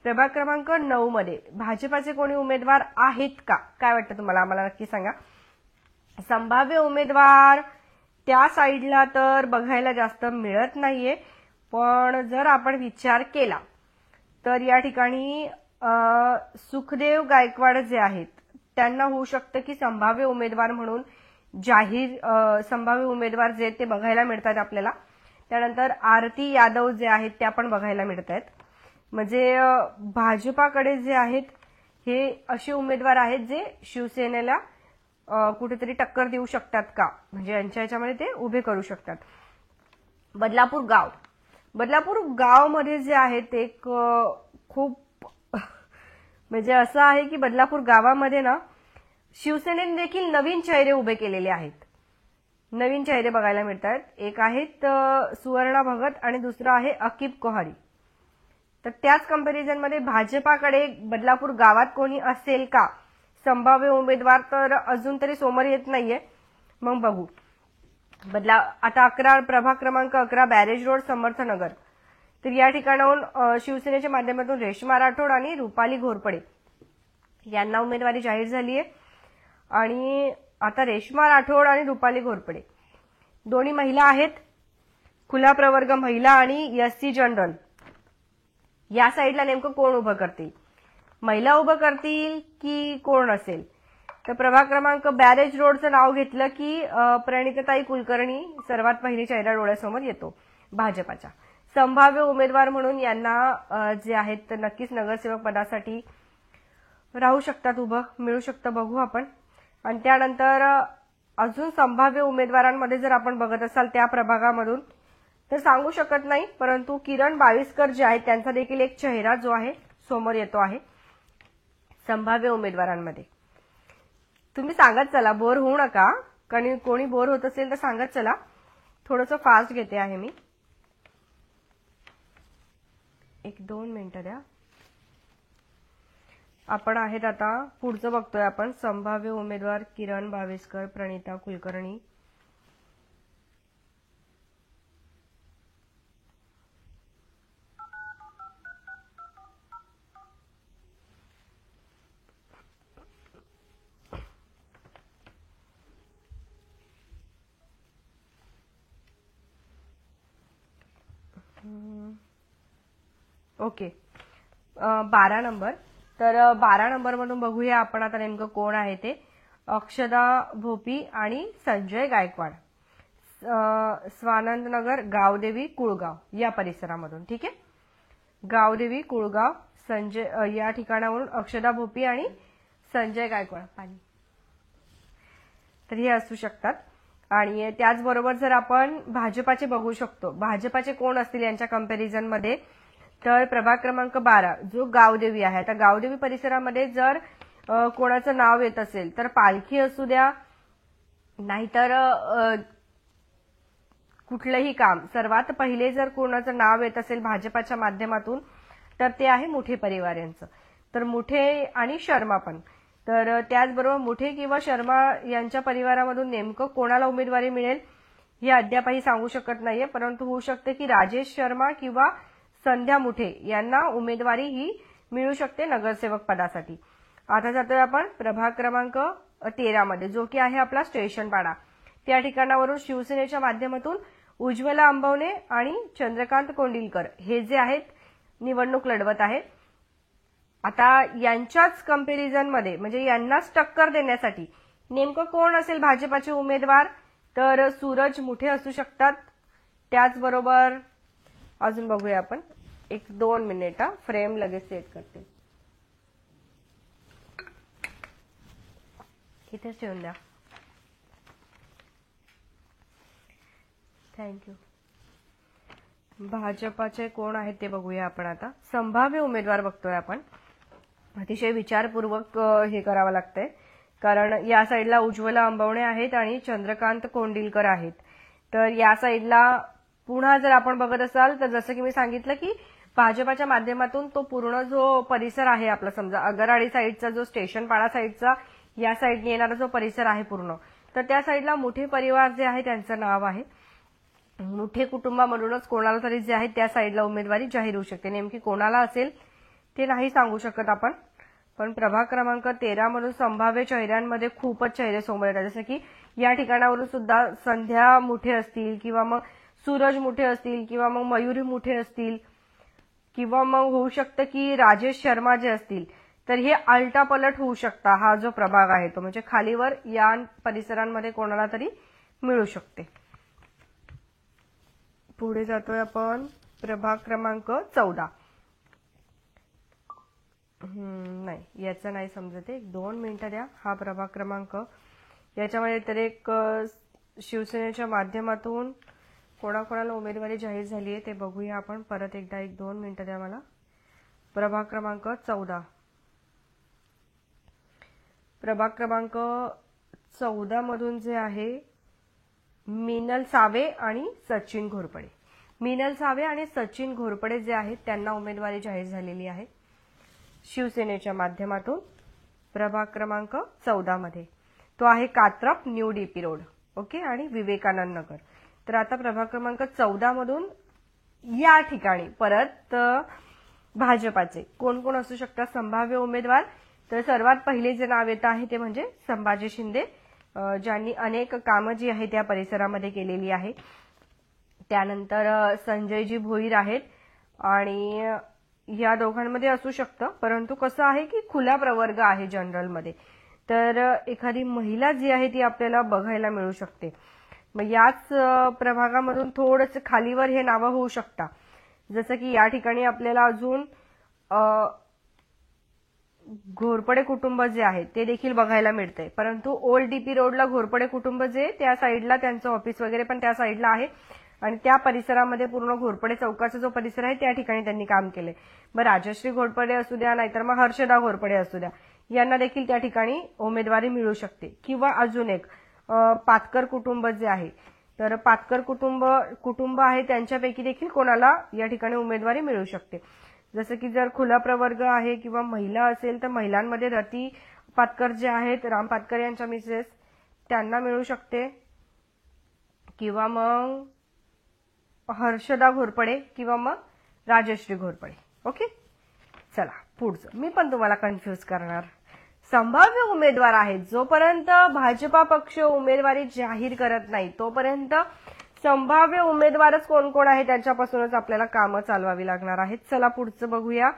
प्रभाग क्रमांक 9 मध्ये भाजपाचे कोणी उमेदवार आहेत का, काय वाटतं तुम्हाला, आम्हाला नक्की सांगा. संभाव्य उमेदवार त्या साईडला तर बघायला जास्त मिळत नाहीये, पण जर आपण विचार केला तर या ठिकाणी सुखदेव गायकवाड जे आहेत त्यांना होऊ शकतं की संभाव्य उमेदवार म्हणून संभाव्य उमेदवार जे ते बघायला मिळतात आपल्याला. त्यानंतर आरती यादव जे आहेत त्या पण बघायला मिळत आहेत. म्हणजे भाजपाकडे जे आहेत हे असे उमेदवार आहेत जे शिवसेनेला कुठेतरी टक्कर देऊ शकतात का, म्हणजे यांच्या ह्याच्यामध्ये ते उभे करू शकतात. बदलापूर गाव मध्ये जे आहेत एक खूप म्हणजे असं आहे की बदलापूर गावामध्ये ना शिवसेनेने देखील नवीन चेहरे उभे केलेले आहेत, नवीन चेहरे बघायला मिळतात. एक आहेत सुवर्णा भगत आणि दुसरा आहे अकिब कोहारी. तर त्याच कंपॅरिझनमध्ये भाजपाकडे बदलापूर गावात कोणी असेल का संभाव्य उमेदवार, तर अजून तरी समोर येत नाहीये, मग बघू. आता 11 प्रभाग क्रमांक 11 बॅरेज रोड समर्थनगर. तर या ठिकाणाहून शिवसेनेच्या माध्यमातून रेश्मा राठोड आणि रुपाली घोरपडे यांना उमेदवारी जाहीर झाली आहे. आणि आता रेश्मा राठोड आणि रुपाली घोरपडे दोन्ही महिला आहेत, खुला प्रवर्ग महिला आणि एससी जनरल. या साईडला नेमकं कोण उभं करतील, महिला उभं करतील की कोण असेल. तर प्रभाग क्रमांक बॅरेज रोडचं नाव घेतलं की प्रणिताताई कुलकर्णी सर्वात पहिली चेहरा डोळ्यासमोर येतो भाजपाच्या. संभाव्य उमेदवार म्हणून यांना जे आहेत तर नक्कीच नगरसेवक पदासाठी राहू शकतात उभं, मिळू शकतं, बघू आपण. आणि त्यानंतर अजून संभाव्य उमेदवारांमध्ये जर आपण बघत असाल त्या प्रभागामधून तर सांगू शकत नाही, परंतु किरण बाविस्कर जे आहेत त्यांचा देखील एक चेहरा जो आहे समोर येतो आहे संभाव्य उमेदवारांमध्ये. तुम्ही सांगत चला, बोर होऊ नका. कोणी बोर होत असेल तर सांगत चला. थोडंसं फास्ट घेते आहे मी. 1-2 मिनिटं द्या. आपण आहेत आता पुढचं बघतोय आपण. संभाव्य उमेदवार किरण बाविस्कर, प्रणिता कुलकर्णी. Okay, 12 number. तर 12 नंबर मधून बघूया आपण आता नेमकं कोण आहे ते. अक्षदा भोपी आणि संजय गायकवाड, स्वानंद नगर, गावदेवी, कुळगाव या परिसरामधून. ठीक आहे, गावदेवी, कुळगाव, संजय या ठिकाणावरून अक्षदा भोपी आणि संजय गायकवाड पाणी. तर हे असू शकतात. आणि त्याचबरोबर जर आपण भाजपाचे बघू शकतो, भाजपाचे कोण असतील यांच्या कंपॅरिझन मध्ये, तर प्रभाग क्रमांक 12 जो गावदेवी आहे. आता गावदेवी परिसरामध्ये जर कोणाचं नाव येत असेल तर पालखी असू द्या, नाहीतर कुठलंही काम, सर्वात पहिले जर कोणाचं नाव येत असेल भाजपाच्या माध्यमातून तर ते आहे मुठे परिवार यांचं. तर मुठे आणि शर्मा पण. तर त्याचबरोबर मुठे किंवा शर्मा यांच्या परिवारामधून नेमकं कोणाला उमेदवारी मिळेल हे अद्यापही सांगू शकत नाहीये, परंतु होऊ शकते की राजेश शर्मा किंवा संध्या मुठे यांना उमेदवारी ही मिळू शकते नगरसेवक पदासाठी. आता जातोय आपण प्रभाग क्रमांक 13 मध्ये, जो की आहे आपला स्टेशन पाडा. त्या ठिकाणावरून शिवसेनेच्या माध्यमातून उज्ज्वला अंबवणे आणि चंद्रकांत कोंडिलकर हे जे आहेत निवडणूक लढवत आहेत. आता यांच्याच कंपॅरिझन मध्ये म्हणजे यांनाच टक्कर देण्यासाठी नेमकं कोण असेल भाजपाचे उमेदवार, तर सूरज मुठे असू शकतात. त्याचबरोबर अजून बघूया आपण. 1-2 मिनिटं, फ्रेम लगेच सेट करते. इथेच ठेवून द्या. थँक्यू. भाजपाचे कोण आहेत ते बघूया आपण आता. संभाव्य उमेदवार बघतोय आपण. अतिशय विचारपूर्वक हे करावं लागतंय, कारण या साईडला उज्ज्वला अंबवणे आहेत आणि चंद्रकांत कोंडिलकर आहेत. तर या साईडला पुन्हा जर आपण बघत असाल तर जसं की मी सांगितलं की भाजपाच्या माध्यमातून तो पूर्ण जो परिसर आहे आपला, समजा अगरवाडी साईडचा जो स्टेशन पाडा साईडचा या साईडने येणारा जो परिसर आहे पूर्ण, तर त्या साईडला मुठे परिवार जे आहे त्यांचं नाव आहे. मुठे कुटुंबामधूनच कोणाला तरी जे आहे त्या साईडला उमेदवारी जाहीर होऊ शकते. नेमकी कोणाला असेल ते नाही सांगू शकत आपण. पण प्रभाग क्रमांक 13 मधून संभाव्य चेहऱ्यांमध्ये खूपच चेहरे समोर येतात. जसं की या ठिकाणावरून सुद्धा संध्या मुठे असतील किंवा मग सूरज मुठे असतील किंवा मग मयुरी मुठे असतील किंवा मग होऊ शकतं की राजेश शर्मा जे असतील. तर हे आलटापलट होऊ शकता. हा जो प्रभाग आहे तो म्हणजे खालीवर या परिसरांमध्ये कोणाला तरी मिळू शकते. पुढे जातोय आपण प्रभाग क्रमांक 14. नाही, याचं नाही समजत आहे. 2 मिनिटं द्या. हा प्रभाग क्रमांक, याच्यामध्ये तर एक शिवसेनेच्या माध्यमातून कोणाकोणाला उमेदवारी जाहीर झाली आहे ते बघूया आपण परत एकदा. 1-2 मिनिटं द्या मला. प्रभाग क्रमांक 14. प्रभाग क्रमांक 14 मधून जे आहे मिनल सावे आणि सचिन घोरपडे. मिनल सावे आणि सचिन घोरपडे जे आहेत त्यांना उमेदवारी जाहीर झालेली आहे शिवसेनेच्या माध्यमातून प्रभाग क्रमांक 14 मध्ये. तो आहे Katrap, new DP road. Okay, आणि विवेकानंद नगर. तर आता प्रभाग क्रमांक 14 मधून या ठिकाणी परत भाजपाचे कोण कोण असू शकतात संभाव्य उमेदवार. तर सर्वात पहिले जे नाव येत आहे ते म्हणजे संभाजी शिंदे, ज्यांनी अनेक कामं जी आहे त्या परिसरामध्ये केलेली आहे. त्यानंतर संजयजी भोईर आहेत आणि या दोघांमध्ये असू शकतं, परंतु कसं आहे की खुला प्रवर्ग आहे जनरलमध्ये. तर एखादी महिला जी आहे ती आपल्याला बघायला मिळू शकते. मग याच प्रभागामधून थोडंसं खालीवर हे नावं होऊ शकतात. जसं की या ठिकाणी आपल्याला अजून घोरपडे कुटुंब जे आहे ते देखील बघायला मिळतंय, परंतु ओल्ड डीपी रोडला घोरपडे कुटुंब जे त्या साईडला त्यांचं ऑफिस वगैरे पण त्या साईडला आहे आणि त्या परिसरामध्ये पूर्ण घोरपडे चौकाचा जो परिसर आहे त्या ठिकाणी त्यांनी काम केलंय. मग राजश्री घोरपडे असू द्या नाहीतर मग हर्षदा घोरपडे असू द्या, यांना देखील त्या ठिकाणी उमेदवारी मिळू शकते. किंवा अजून एक पातकर कुटुंब जे आहे, तर पातकर कुटुंब आहे त्यांच्यापैकी देखील कोणाला या ठिकाणी उमेदवारी मिळू शकते. जसं की जर खुला प्रवर्ग आहे किंवा महिला असेल तर महिलांमध्ये रती पातकर जे आहेत, राम पातकर यांच्या मिसेस, त्यांना मिळू शकते. किंवा मग हर्षदा घोरपडे किंवा मग राजश्री घोरपडे. ओके, चला पुढचं मी पण तुम्हाला कन्फ्यूज करणार. संभाव्य उमेदवार आहेत, जोपर्यंत भाजपा पक्ष उमेदवारी जाहीर करत नाही तोपर्यंत संभाव्य उमेदवारच कोण कोण आहे त्यांच्यापासूनच आपल्याला कामं चालवावी लागणार आहेत. चला पुढचं बघूया.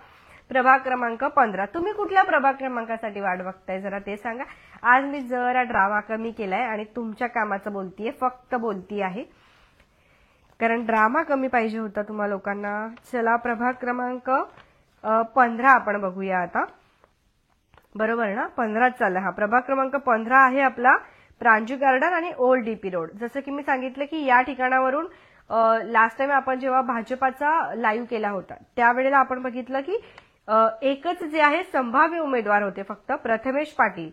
प्रभाग क्रमांक 15. तुम्ही कुठल्या प्रभाग क्रमांकासाठी वाट बघताय जरा ते सांगा. आज मी जरा ड्रामा कमी केलाय आणि तुमच्या कामाचं बोलतीये, फक्त बोलती आहे, कारण ड्रामा कमी पाहिजे होता तुम्हा लोकांना. चला प्रभाग क्रमांक 15 आपण बघूया आता. बरोबर ना, 15 चालला. हा प्रभाग क्रमांक 15 आहे आपला प्रांजू गार्डन आणि ओल्ड डीपी रोड. जसं की मी सांगितलं की या ठिकाणावरून लास्ट टाइम आपण जेव्हा भाजपाचा लाईव्ह केला होता त्यावेळेला आपण बघितलं की एकच जे आहे संभाव्य उमेदवार होते फक्त, प्रथमेश पाटील.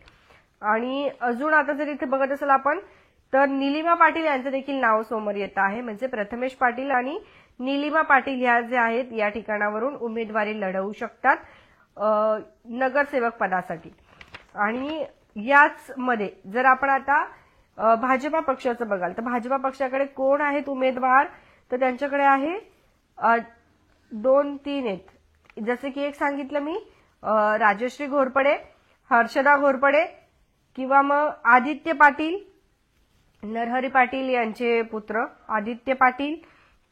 आणि अजून आता जर इथे बघत असेल आपण तर निलिमा पाटील यांचं देखील नाव समोर येत आहे. म्हणजे प्रथमेश पाटील आणि निलिमा पाटील ह्या जे आहेत या ठिकाणावरून उमेदवारी लढवू शकतात नगरसेवक पदासाठी. आणि याच मध्ये जर आपण आता भाजपा पक्षाचं बघाल तर भाजपा पक्षाकडे कोण आहेत उमेदवार, तर त्यांच्याकडे आहे 2-3 आहेत. जसे की एक सांगितलं मी राजश्री घोरपडे, हर्षदा घोरपडे किंवा मग आदित्य पाटील, नरहरी पाटील यांचे पुत्र आदित्य पाटील,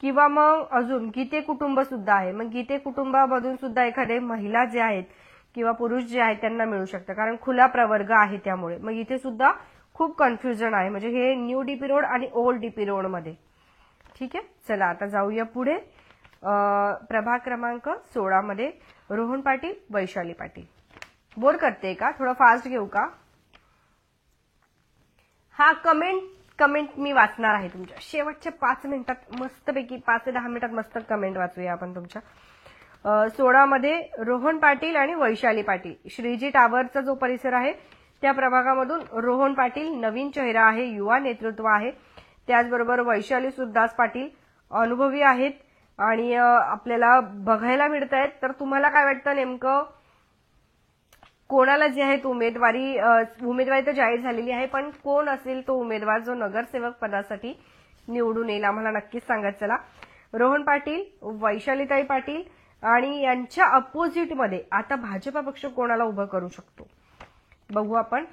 किंवा मग अजून गीते कुटुंब सुद्धा आहे. मग गीते कुटुंबामधून सुद्धा एखादे महिला जे आहेत किंवा पुरुष जे आहेत त्यांना मिळू शकतं, कारण खुला प्रवर्ग आहे त्यामुळे. मग इथे सुद्धा खूप कन्फ्युजन आहे, म्हणजे हे न्यू डीपी रोड आणि ओल्ड डीपी रोड मध्ये. ठीक आहे, चला आता जाऊया पुढे. प्रभाग क्रमांक 16 मध्ये रोहन पाटील, वैशाली पाटील. बोर करते का, थोडं फास्ट घेऊ का? हा कमेंट मी वाचणार आहे तुमच्या शेवटच्या 5 मिनिटात, मस्तपैकी 5 ते 10 मिनिटात मस्त कमेंट वाचूया आपण तुमच्या. 16 मध्ये रोहन पाटील आणि वैशाली पाटील. श्रीजी टावरचा जो परिसर आहे त्या प्रभागामधून रोहन पाटील नवीन चेहरा आहे, युवा नेतृत्व आहे. त्याचबरोबर वैशाली सुद्दास पाटील अनुभवी आहेत आणि आपल्याला बघायला मिळत आहेत. तर तुम्हाला काय वाटतं नेमकं कोणाला जे आहे उमेदवारी तर जाहीर झालेली आहे, पण कोण असेल तो उमेदवार जो नगरसेवक पदासाठी निवडून येईल आम्हाला नक्कीच सांगत चला. रोहन पाटील, वैशालीताई पाटील आणि यांच्या अपोजिट मध्ये आता भाजपा पक्ष कोणाला उभं करू शकतो बघू आपण.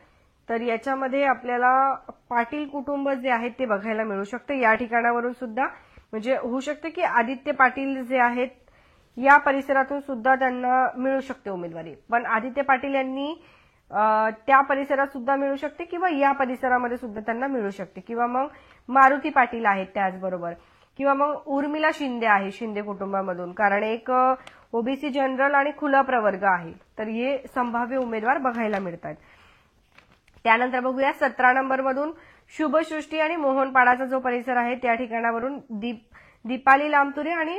तर याच्यामध्ये आपल्याला पाटील कुटुंब जे आहेत ते बघायला मिळू शकतं या ठिकाणावरून सुद्धा. म्हणजे होऊ शकतं की आदित्य पाटील जे आहेत या परिसरातून सुद्धा त्यांना मिळू शकते उमेदवारी, पण आदित्य पाटील यांनी त्या परिसरात सुद्धा मिळू शकते किंवा या परिसरामध्ये सुद्धा त्यांना मिळू शकते. किंवा मग मारुती पाटील आहेत त्याचबरोबर, किंवा मग उर्मिला शिंदे आहे शिंदे कुटुंबामधून, कारण एक ओबीसी जनरल आणि खुला प्रवर्ग आहे. तर हे संभाव्य उमेदवार बघायला मिळतात. त्यानंतर बघूया 17 नंबर मधून शुभसृष्टी आणि मोहनपाडाचा जो परिसर आहे त्या ठिकाणावरून दीपाली लामतुरे आणि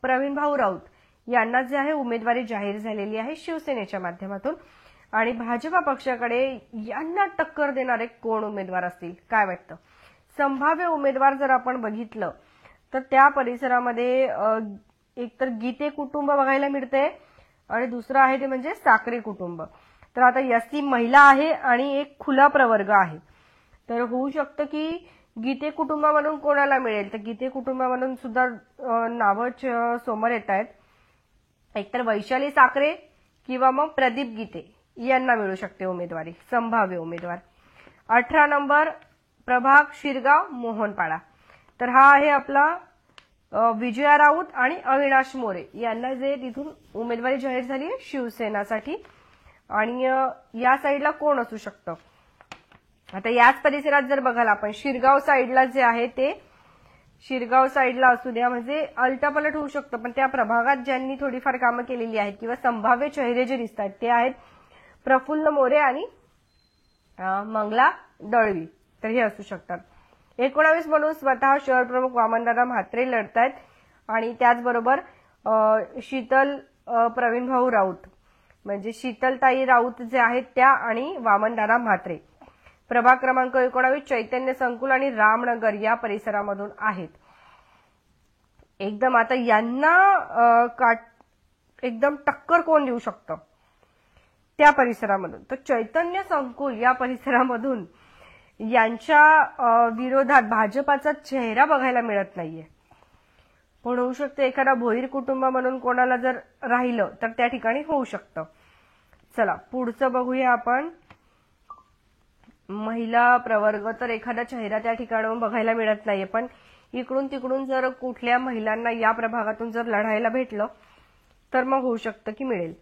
प्रवीण भाऊ राऊत यांना जे आहे उमेदवारी जाहीर झालेली आहे शिवसेनेच्या माध्यमातून. आणि भाजपा पक्षाकडे यांना टक्कर देणारे कोण उमेदवार असतील काय वाटतं? संभाव्य उमेदवार जर आपण बघितलं तर त्या परिसरामध्ये एकतर गीते कुटुंब बघायला मिळते आणि दुसरं आहे ते म्हणजे साखरे कुटुंब. तर आता एससी महिला आहे आणि एक खुला प्रवर्ग आहे. तर होऊ शकतं की गीते कुटुंबामधून कोणाला मिळेल, तर गीते कुटुंबामधून सुद्धा नावं समोर येत आहेत. एकतर वैशाली साखरे किंवा मग प्रदीप गीते यांना मिळू शकते उमेदवारी, संभाव्य उमेदवार. 18 नंबर प्रभाग शिरगाव मोहनपाडा. तर हा आहे आपला विजया राऊत आणि अविनाश मोरे यांना जे तिथून उमेदवारी जाहीर झाली आहे शिवसेनासाठी. आणि या साईडला कोण असू शकतं? आता याच परिसरात जर बघाल आपण शिरगाव साईडला जे आहे ते शिरगाव साईडला असू द्या, म्हणजे अलटापलट होऊ शकतं, पण त्या प्रभागात ज्यांनी थोडीफार कामं केलेली आहेत किंवा संभाव्य चेहरे जे दिसत आहेत ते आहेत प्रफुल्ल मोरे आणि मंगला दळवी, तर हे असू शकतात. 19 म्हणून स्वतः शहर प्रमुख वामनदादा म्हात्रे लढतायत आणि त्याचबरोबर शीतल प्रवीण भाऊ राऊत, म्हणजे शीतलताई राऊत जे आहेत त्या आणि वामनदादा म्हात्रे. प्रभाग क्रमांक 19 चैतन्य संकुल आणि रामनगर या परिसरामधून आहेत. एकदम आता यांना एकदम टक्कर कोण देऊ शकतं त्या परिसरामधून, तर चैतन्य संकुल या परिसरामधून यांच्या विरोधात भाजपाचा चेहरा बघायला मिळत नाहीये. पण होऊ शकतं एखादा भोईर कुटुंब म्हणून कोणाला जर राहिलं तर त्या ठिकाणी होऊ शकतं. चला पुढचं बघूया आपण. महिला प्रवर्ग, तर एखादा चेहरा त्या ठिकाणाहून बघायला मिळत नाहीये, पण इकडून तिकडून जर कुठल्या महिलांना या प्रभागातून जर लढायला भेटलं तर मग होऊ शकतं की मिळेल.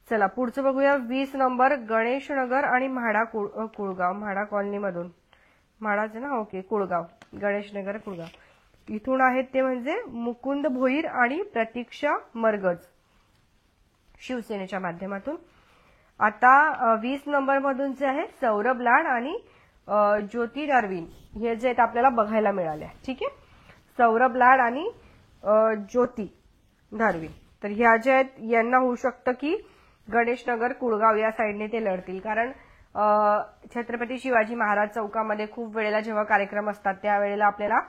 चला पुढचं बघूया. 20 नंबर गणेशनगर आणि म्हाडा कुळगाव, म्हाडा कॉलनीमधून, म्हाडाच ना, ओके, कुळगाव, गणेशनगर कुळगाव इथून आहेत ते म्हणजे मुकुंद भोईर आणि प्रतीक्षा मरगज शिवसेनेच्या माध्यमातून. आता 20 नंबर मधून जे आहे सौरभ लाड आणि ज्योती डार्विन हे जे आहेत आपल्याला बघायला मिळाले. ठीक आहे, सौरभ लाड आणि ज्योती डार्विन, तर ह्या ज्या आहेत यांना होऊ शकतं की गणेशनगर कुळगाव या साईडने ते लढतील, कारण छत्रपती शिवाजी महाराज चौकामध्ये खूप वेळेला जेव्हा कार्यक्रम असतात त्यावेळेला आपल्याला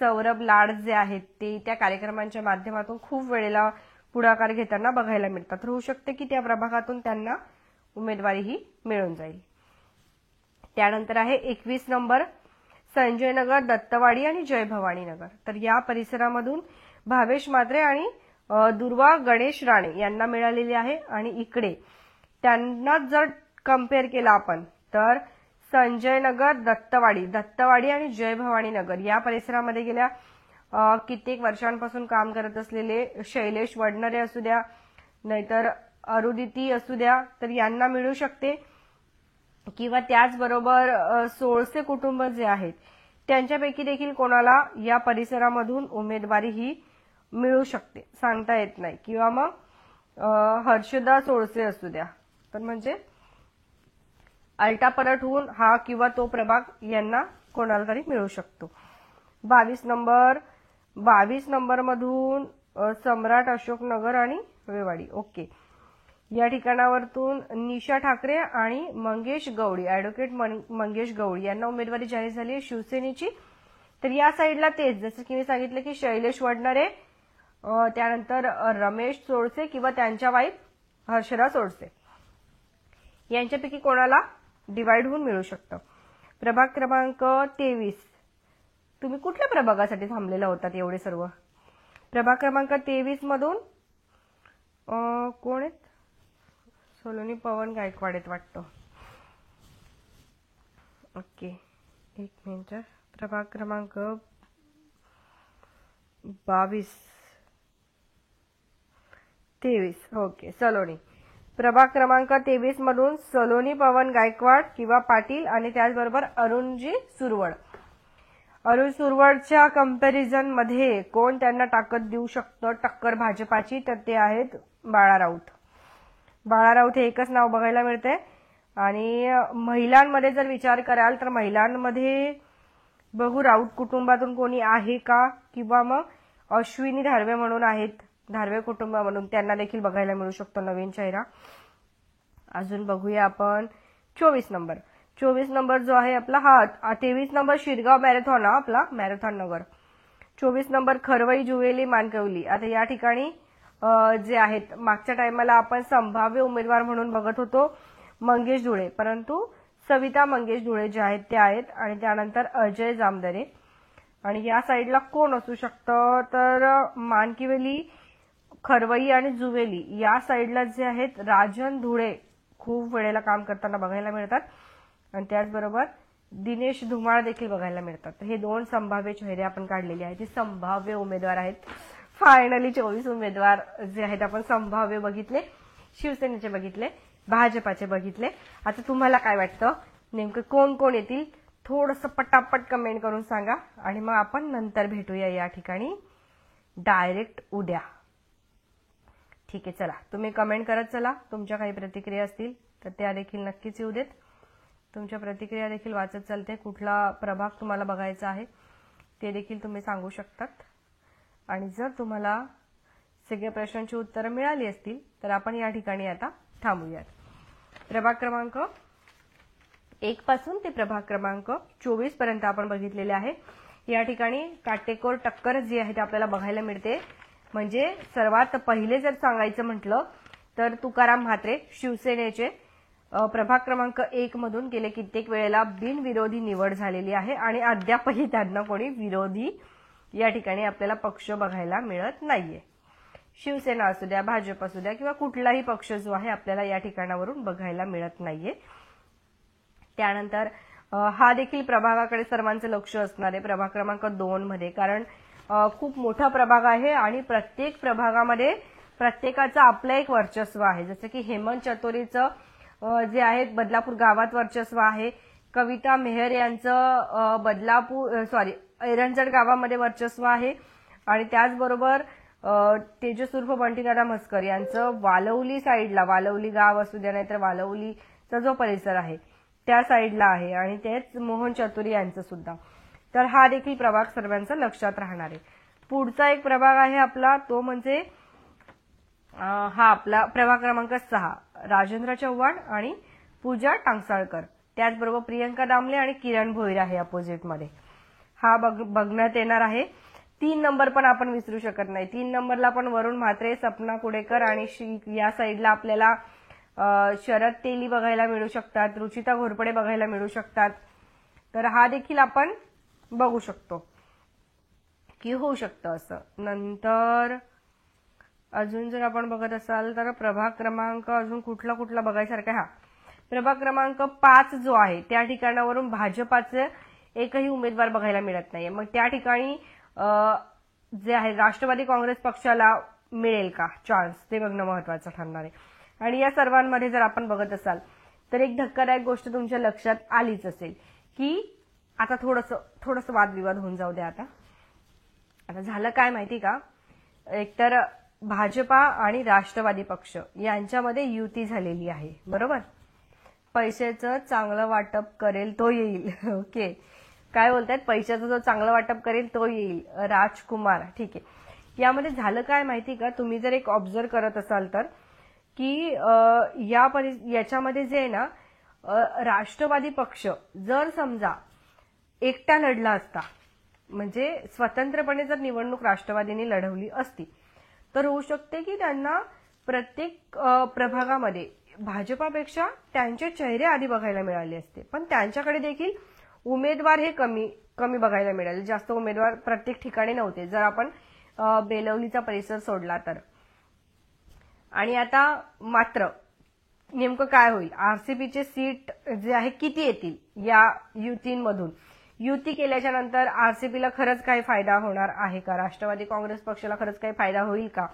सौरभ लाड जे आहेत ते त्या कार्यक्रमांच्या माध्यमातून खूप वेळेला पुढाकार घेताना बघायला मिळतात. तर होऊ शकते की त्या प्रभागातून त्यांना उमेदवारीही मिळून जाईल. त्यानंतर आहे 21 नंबर संजयनगर, दत्तवाडी आणि जय भवानी नगर, तर या परिसरामधून भावेश म्हात्रे आणि दुर्वा गणेश राणे यांना मिळालेली आहे. आणि इकडे त्यांना जर कम्पेअर केला आपण तर संजयनगर, दत्तवाडी आणि जय भवानी नगर या परिसरामध्ये गेल्या कित्येक वर्षांपासून काम करत असलेले शैलेश वडनरे असू द्या नाहीतर अरुदिती असू द्या, तर यांना मिळू शकते. किंवा त्याचबरोबर सोळसे कुटुंब जे आहेत त्यांच्यापैकी देखील कोणाला या परिसरामधून उमेदवारी ही मिळू शकते, सांगता येत नाही. किंवा मग हर्षदा सोळसे असू द्या, तर म्हणजे अलटापलट होऊन हा किंवा तो प्रभाग यांना कोणाला तरी मिळू शकतो. 22 नंबर मधून सम्राट अशोकनगर आणि वेवाडी, ओके, या ठिकाणावरतून निशा ठाकरे आणि मंगेश गवळी, ऍडव्होकेट मंगेश गवळी यांना उमेदवारी जाहीर झाली आहे शिवसेनेची. तर या साईडला तेच जसं की मी सांगितलं की शैलेश वडनरे, त्यानंतर रमेश सोळसे किंवा त्यांच्या वाईफ हर्षदा सोळसे यांच्यापैकी कोणाला डिवाइड होऊन मिळू शकतं. प्रभाग क्रमांक 23, तुम्ही कुठल्या प्रभागासाठी थांबलेला होतात एवढे सर्व? प्रभाग क्रमांक 23 मधून कोण आहेत? सोलोनी पवन गायकवाड आहेत वाटतं. ओके, एक मिनिट. प्रभाग क्रमांक 23, ओके, सलोनी. प्रभाग क्रमांक 23 मधून सलोनी पवन गायकवाड किंवा पाटील आणि त्याचबरोबर अरुणजी सुरवड. अरुण सुरवडच्या कंपॅरिझन मध्ये कोण त्यांना ताकद देऊ शकतं टक्कर भाजपाची, तर ते आहेत बाळा राऊत. बाळा राऊत हे एकच नाव बघायला मिळते. आणि महिलांमध्ये जर विचार कराल तर महिलांमध्ये बघू राऊत कुटुंबातून कोणी आहे का, किंवा मग अश्विनी धारवे म्हणून आहेत धारवे कुटुंबामधून, त्यांना देखील बघायला मिळू शकतो नवीन चेहरा. अजून बघूया आपण 24 नंबर जो आहे आपला, हा 23 नंबर शिरगाव मॅरेथॉन, आपला मॅरेथॉन नगर. 24 नंबर खरवई जुवेली मानकवली. आता या ठिकाणी जे आहेत मागच्या टायमाला आपण संभाव्य उमेदवार म्हणून बघत होतो मंगेश धुळे, परंतु सविता मंगेश धुळे जे आहेत ते आहेत. आणि त्यानंतर अजय जामदरे. आणि या साईडला कोण असू शकतं तर मानकिवेली, खरवई आणि जुवेली या साईडला जे आहेत राजन धुळे खूप वेळेला काम करताना बघायला मिळतात. आणि त्याचबरोबर दिनेश धुमाळ देखील बघायला मिळतात. हे दोन संभाव्य चेहरे आपण काढलेले आहेत, ते संभाव्य उमेदवार आहेत. फायनली 24 उमेदवार जे आहेत आपण संभाव्य बघितले, शिवसेनेचे बघितले, भाजपाचे बघितले. आता तुम्हाला काय वाटतं नेमकं कोण कोण येतील थोडंसं पटापट कमेंट करून सांगा आणि मग आपण नंतर भेटूया या ठिकाणी डायरेक्ट उद्या. ठीक आहे, चला तुम्ही कमेंट करत चला. तुमच्या काही प्रतिक्रिया असतील तर त्या देखील नक्कीच येऊ देत. तुमच्या प्रतिक्रिया देखील वाचत चालते. कुठला प्रभाग तुम्हाला बघायचा आहे ते देखील तुम्ही सांगू शकतात. आणि जर तुम्हाला सगळ्या प्रश्नांची उत्तरं मिळाली असतील तर आपण या ठिकाणी आता थांबूयात. प्रभाग क्रमांक 1 पासून ते प्रभाग क्रमांक 24 पर्यंत आपण बघितलेले आहे. या ठिकाणी काटेकोर टक्कर जी आहे ते आपल्याला बघायला मिळते. म्हणजे सर्वात पहिले जर सांगायचं म्हटलं तर तुकाराम म्हात्रे शिवसेनेचे प्रभाग क्रमांक 1 मधून गेले कित्येक वेळेला बिनविरोधी निवड झालेली आहे आणि अद्यापही त्यांना कोणी विरोधी या ठिकाणी आपल्याला पक्ष बघायला मिळत नाहीये. शिवसेना असू द्या, भाजप असू द्या किंवा कुठलाही पक्ष जो आहे आपल्याला या ठिकाणावरून बघायला मिळत नाहीये. त्यानंतर हा देखील प्रभागाकडे सर्वांचं लक्ष असणार आहे प्रभाग क्रमांक 2 मध्ये. कारण खूप मोठा प्रभाग आहे आणि प्रत्येक प्रभागामध्ये प्रत्येकाचं आपलं एक वर्चस्व आहे. जसं की हेमंत चतुरीचं जे आहे बदलापूर गावात वर्चस्व आहे. कविता मेहर यांचं एरंजड गावामध्ये वर्चस्व आहे. आणि त्याचबरोबर तेजस उर्फ बंटीदादा म्हस्कर यांचं वालवली साईडला, वालवली गाव असू द्या नाहीतर वालवलीचा जो परिसर आहे त्या साईडला आहे. आणि तेच मोहन चतुरी यांचं सुद्धा. तर हा देखील प्रभाग सर्वांचा लक्षात राहणार आहे. पुढचा एक प्रभाग आहे आपला तो म्हणजे हा आपला प्रभाग क्रमांक 6 राजेंद्र चव्हाण आणि पूजा टांगसाळकर. त्याचबरोबर प्रियंका दामले आणि किरण भोईर आहे अपोजिट मध्ये. हा बघण्यात येणार आहे. 3 नंबर पण आपण विसरू शकत नाही. 3 नंबरला पण वरुण म्हात्रे, सपना कुडेकर आणि या साईडला आपल्याला शरद तेली बघायला मिळू शकतात, रुचिता घोरपडे बघायला मिळू शकतात. तर हा देखील आपण बघू शकतो की होऊ शकतं असं. नंतर अजून जर आपण बघत असाल तर प्रभाग क्रमांक अजून कुठला कुठला बघायसारखा. हा प्रभाग क्रमांक 5 जो आहे त्या ठिकाणावरून भाजपाचे एकही उमेदवार बघायला मिळत नाहीये. मग त्या ठिकाणी जे आहे राष्ट्रवादी काँग्रेस पक्षाला मिळेल का चान्स ते बघणं महत्वाचं ठरणार आहे. आणि या सर्वांमध्ये जर आपण बघत असाल तर एक धक्कादायक गोष्ट तुमच्या लक्षात आलीच असेल की आता थोडंसं वादविवाद होऊन जाऊ द्या. आता झालं काय माहिती का, एकतर भाजपा आणि राष्ट्रवादी पक्ष यांच्यामध्ये युती झालेली आहे. बरोबर, पैशाचं चांगलं वाटप करेल तो येईल. ओके, काय बोलतायत, पैशाचं जो चांगलं वाटप करेल तो येईल, राजकुमार. ठीक आहे, यामध्ये झालं काय माहिती का, तुम्ही जर एक ऑब्झर्व करत असाल तर की याच्यामध्ये जे आहे ना राष्ट्रवादी पक्ष जर समजा एकटा लढला असता म्हणजे स्वतंत्रपणे जर निवडणूक राष्ट्रवादीने लढवली असती तर होऊ शकते की त्यांना प्रत्येक प्रभागामध्ये भाजपापेक्षा त्यांचे चेहरे आधी बघायला मिळाले असते. पण त्यांच्याकडे देखील उमेदवार हे कमी बघायला मिळाले. जास्त उमेदवार प्रत्येक ठिकाणी नव्हते जर आपण बेलवलीचा परिसर सोडला तर. आणि आता मात्र नेमकं काय होईल, आरसीपीचे सीट जे आहे किती येतील या युतींमधून, युती केल्याच्या नंतर आरसीपीला खरंच काही फायदा होणार आहे का, राष्ट्रवादी काँग्रेस पक्षाला खरंच काही फायदा होईल का,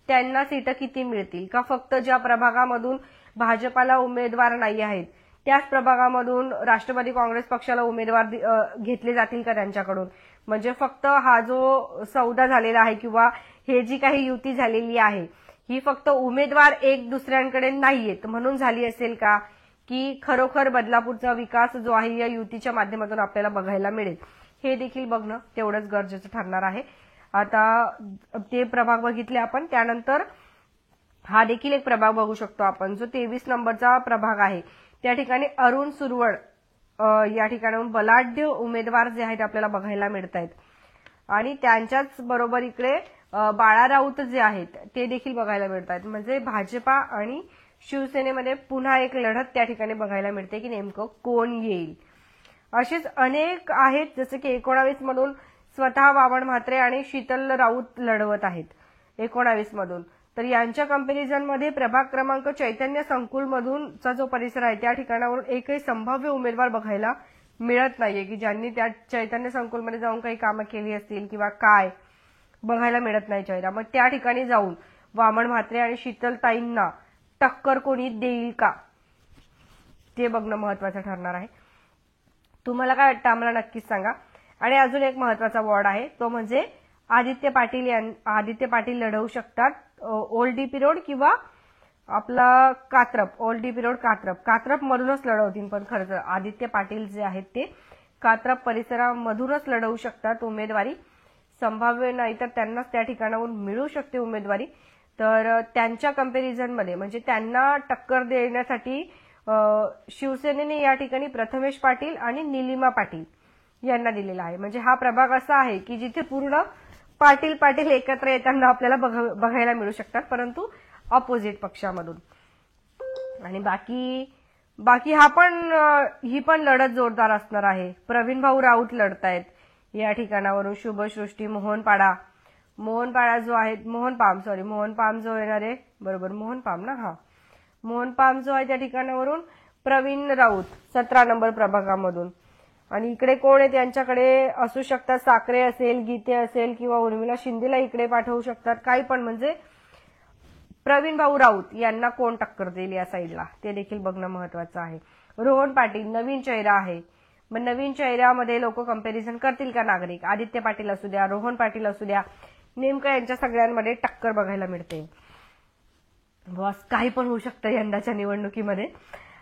त्यांना सीट किती मिळतील का, फक्त ज्या प्रभागामधून भाजपाला उमेदवार नाही आहेत त्याच प्रभागामधून राष्ट्रवादी काँग्रेस पक्षाला उमेदवार घेतले जातील का त्यांच्याकडून. म्हणजे फक्त हा जो सौदा झालेला आहे किंवा हे जी काही युती झालेली आहे ही फक्त उमेदवार एक दुसऱ्यांकडे नाहीयेत म्हणून झाली असेल का, की खरोखर बदलापूरचा विकास जो आहे या युतीच्या माध्यमातून आपल्याला बघायला मिळेल, हे देखील बघणं तेवढंच गरजेचं ठरणार आहे. आता ते प्रभाग बघितले आपण. त्यानंतर हा देखील एक प्रभाग बघू शकतो आपण जो 23 नंबरचा प्रभाग आहे. त्या ठिकाणी अरुण सुरवड या ठिकाणाहून बलाढ्य उमेदवार जे आहेत आपल्याला बघायला मिळत आहेत. आणि त्यांच्याच बरोबर इकडे बाळा राऊत जे आहेत ते देखील बघायला मिळत आहेत. म्हणजे भाजपा आणि शिवसेनेमध्ये पुन्हा एक लढत त्या ठिकाणी बघायला मिळते की नेमकं कोण येईल. असेच अनेक आहेत, जसे की 19 मधून स्वतः वामन म्हात्रे आणि शीतल राऊत लढवत आहेत 19 मधून. तर यांच्या कंपॅरिझनमध्ये प्रभाग क्रमांक चैतन्य संकुल मधूनचा जो परिसर आहे त्या ठिकाणावरून एकही संभाव्य उमेदवार बघायला मिळत नाहीये की ज्यांनी त्या चैतन्य संकुलमध्ये जाऊन काही कामं केली असतील किंवा काय बघायला मिळत नाही चेहरा. मग त्या ठिकाणी जाऊन वामन म्हात्रे आणि शीतलताईंना टक्कर कोणी देईल का ते बघणं महत्वाचं ठरणार आहे. तुम्हाला काय वाटतं आम्हाला नक्कीच सांगा. आणि अजून एक महत्वाचा वॉर्ड आहे तो म्हणजे आदित्य पाटील लढवू शकतात ओल्ड डीपी रोड किंवा आपला Katrap, old DP road Katrap मधूनच लढवतील. पण खरंच आदित्य पाटील जे आहेत ते कात्रप परिसरामधूनच लढवू शकतात उमेदवारी. संभाव्य नाही तर त्यांनाच त्या ठिकाणाहून मिळू शकते उमेदवारी. तर त्यांच्या कंपॅरिझनमध्ये म्हणजे त्यांना टक्कर देण्यासाठी शिवसेनेने या ठिकाणी प्रथमेश पाटील आणि निलिमा पाटील यांना दिलेला आहे. म्हणजे हा प्रभाग असा आहे की जिथे पूर्ण पाटील एकत्र येताना आपल्याला बघायला मिळू शकतात, परंतु ऑपोजिट पक्षामधून. आणि बाकी ही पण लढत जोरदार असणार आहे. प्रवीण भाऊ राऊत लढतायत या ठिकाणावरून. शुभसृष्टी मोहनपाडा जो आहे मोहनपाम जो येणार आहे, बरोबर मोहनपाम ना, हा मोहनपाम जो आहे त्या ठिकाणावरून प्रवीण राऊत 17 नंबर प्रभागामधून. आणि इकडे कोण आहे त्यांच्याकडे असू शकतात, साखरे असेल, गीते असेल किंवा उर्मिला शिंदेला इकडे पाठवू शकतात, काही पण. म्हणजे प्रवीण भाऊ राऊत यांना कोण टक्कर देईल या साईडला ते देखील बघणं महत्वाचं आहे. रोहन पाटील नवीन चेहरा आहे, मग नवीन चेहऱ्यामध्ये लोक कंपॅरिझन करतील का नागरिक? आदित्य पाटील असू द्या, रोहन पाटील असू द्या, नेमकं यांच्या सगळ्यांमध्ये टक्कर बघायला मिळते. बॉस काही पण होऊ शकतं यंदाच्या निवडणुकीमध्ये,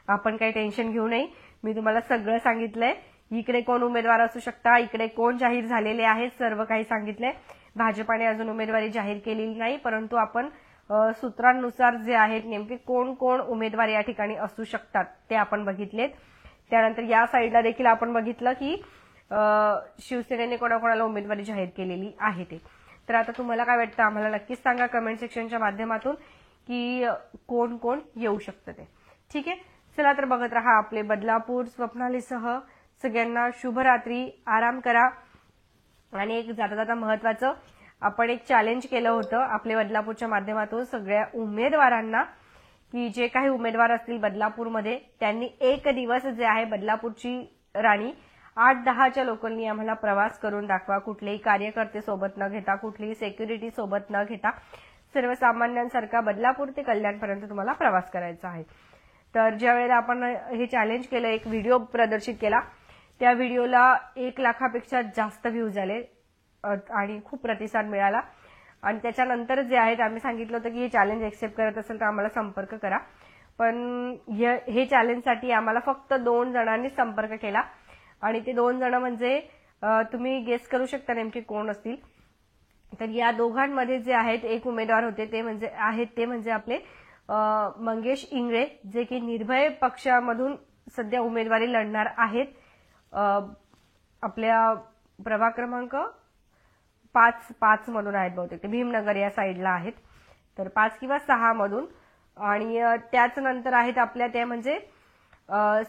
आपण काही टेन्शन घेऊ नये. मी तुम्हाला सगळं सांगितलंय. इकडे कोण उमेदवार असू शकता, इकडे कोण जाहीर झालेले आहेत, सर्व काही सांगितलंय. भाजपाने अजून उमेदवारी जाहीर केलेली नाही, परंतु आपण सूत्रांनुसार जे आहेत नेमके कोण कोण उमेदवार या ठिकाणी असू शकतात ते आपण बघितलेत. त्यानंतर या साईडला देखील आपण बघितलं की शिवसेनेने कोणाकोणाला उमेदवारी जाहीर केलेली आहे ते. तर आता तुम्हाला काय वाटतं आम्हाला नक्कीच सांगा कमेंट सेक्शनच्या माध्यमातून की कोण कोण येऊ शकतं ते. ठीक आहे, चला तर बघत रहा आपले बदलापूर स्वप्नालीसह. सगळ्यांना शुभरात्री, आराम करा. आणि एक जाता जाता महत्वाचं आपण एक चॅलेंज केलं होतं आपले बदलापूरच्या माध्यमातून सगळ्या उमेदवारांना की जे काही उमेदवार असतील बदलापूरमध्ये त्यांनी एक दिवस जे आहे बदलापूरची राणी 8-10च्या लोकांनी आम्हाला प्रवास करून दाखवा. कुठलेही कार्यकर्ते सोबत न घेता, कुठलीही सेक्युरिटी सोबत न घेता, सर्वसामान्यांसारखा बदलापूर ते कल्याणपर्यंत तुम्हाला प्रवास करायचा आहे. तर ज्या वेळेला आपण हे चॅलेंज केलं, एक व्हिडिओ प्रदर्शित केला, त्या व्हिडिओला 1 लाखापेक्षा जास्त व्ह्यूज आले आणि खूप प्रतिसाद मिळाला. आणि त्याच्यानंतर जे आहेत आम्ही सांगितलं होतं की हे चॅलेंज एक्सेप्ट करत असेल तर आम्हाला संपर्क करा. पण हे चॅलेंजसाठी आम्हाला फक्त 2 जणांनी संपर्क केला आणि ते 2 जण म्हणजे तुम्ही गेस करू शकता नेमके कोण असतील. तर या दोघांमध्ये जे आहेत एक उमेदवार होते ते म्हणजे आपले मंगेश इंगळे, जे की निर्भय पक्षामधून सध्या उमेदवारी लढणार आहेत. आपल्या प्रभाग क्रमांक 5 मधून आहेत बहुतेक, ते भीमनगर या साईडला आहेत. तर 5 किंवा 6 मधून. आणि त्याच नंतर आहेत आपल्या ते म्हणजे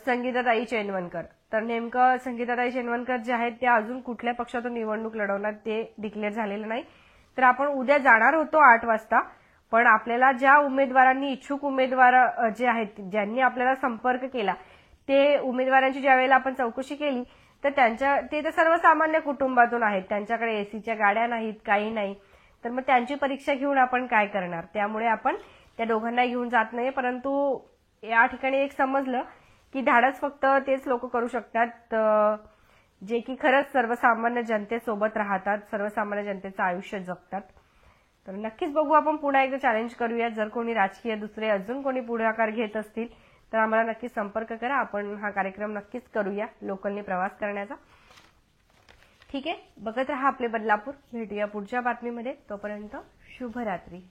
संगीताताई चेनवनकर. तर नेमकं संगीताताई चेनवनकर जे आहेत त्या अजून कुठल्या पक्षातून निवडणूक लढवणार ते डिक्लेअर झालेलं नाही. तर आपण उद्या जाणार होतो 8 वाजता, पण आपल्याला ज्या उमेदवारांनी इच्छुक उमेदवार जे आहेत ज्यांनी आपल्याला संपर्क केला ते उमेदवारांची ज्या वेळेला आपण चौकशी केली तर ते तर सर्वसामान्य कुटुंबातून आहेत, त्यांच्याकडे एसीच्या गाड्या नाहीत, काही नाही. तर मग त्यांची परीक्षा घेऊन आपण काय करणार? त्यामुळे आपण त्या दोघांना घेऊन जात नाही. परंतु या ठिकाणी एक समजलं की धाडस फक्त तेच लोक करू शकतात जे की खरंच सर्वसामान्य जनतेसोबत राहतात, सर्वसामान्य जनतेचं आयुष्य जगतात. तर नक्कीच बघू, आपण पुन्हा एकदा चॅलेंज करूया. जर कोणी राजकीय दुसरे अजून कोणी पुढाकार घेत असतील तर आम्हाला नक्कीच संपर्क करा. आपण हा कार्यक्रम नक्कीच करूया लोकलने प्रवास करण्याचा. ठीक आहे, बघत रहा आपले बदलापूर. भेटूया पुढच्या बातमीमध्ये. तोपर्यंत शुभरात्री.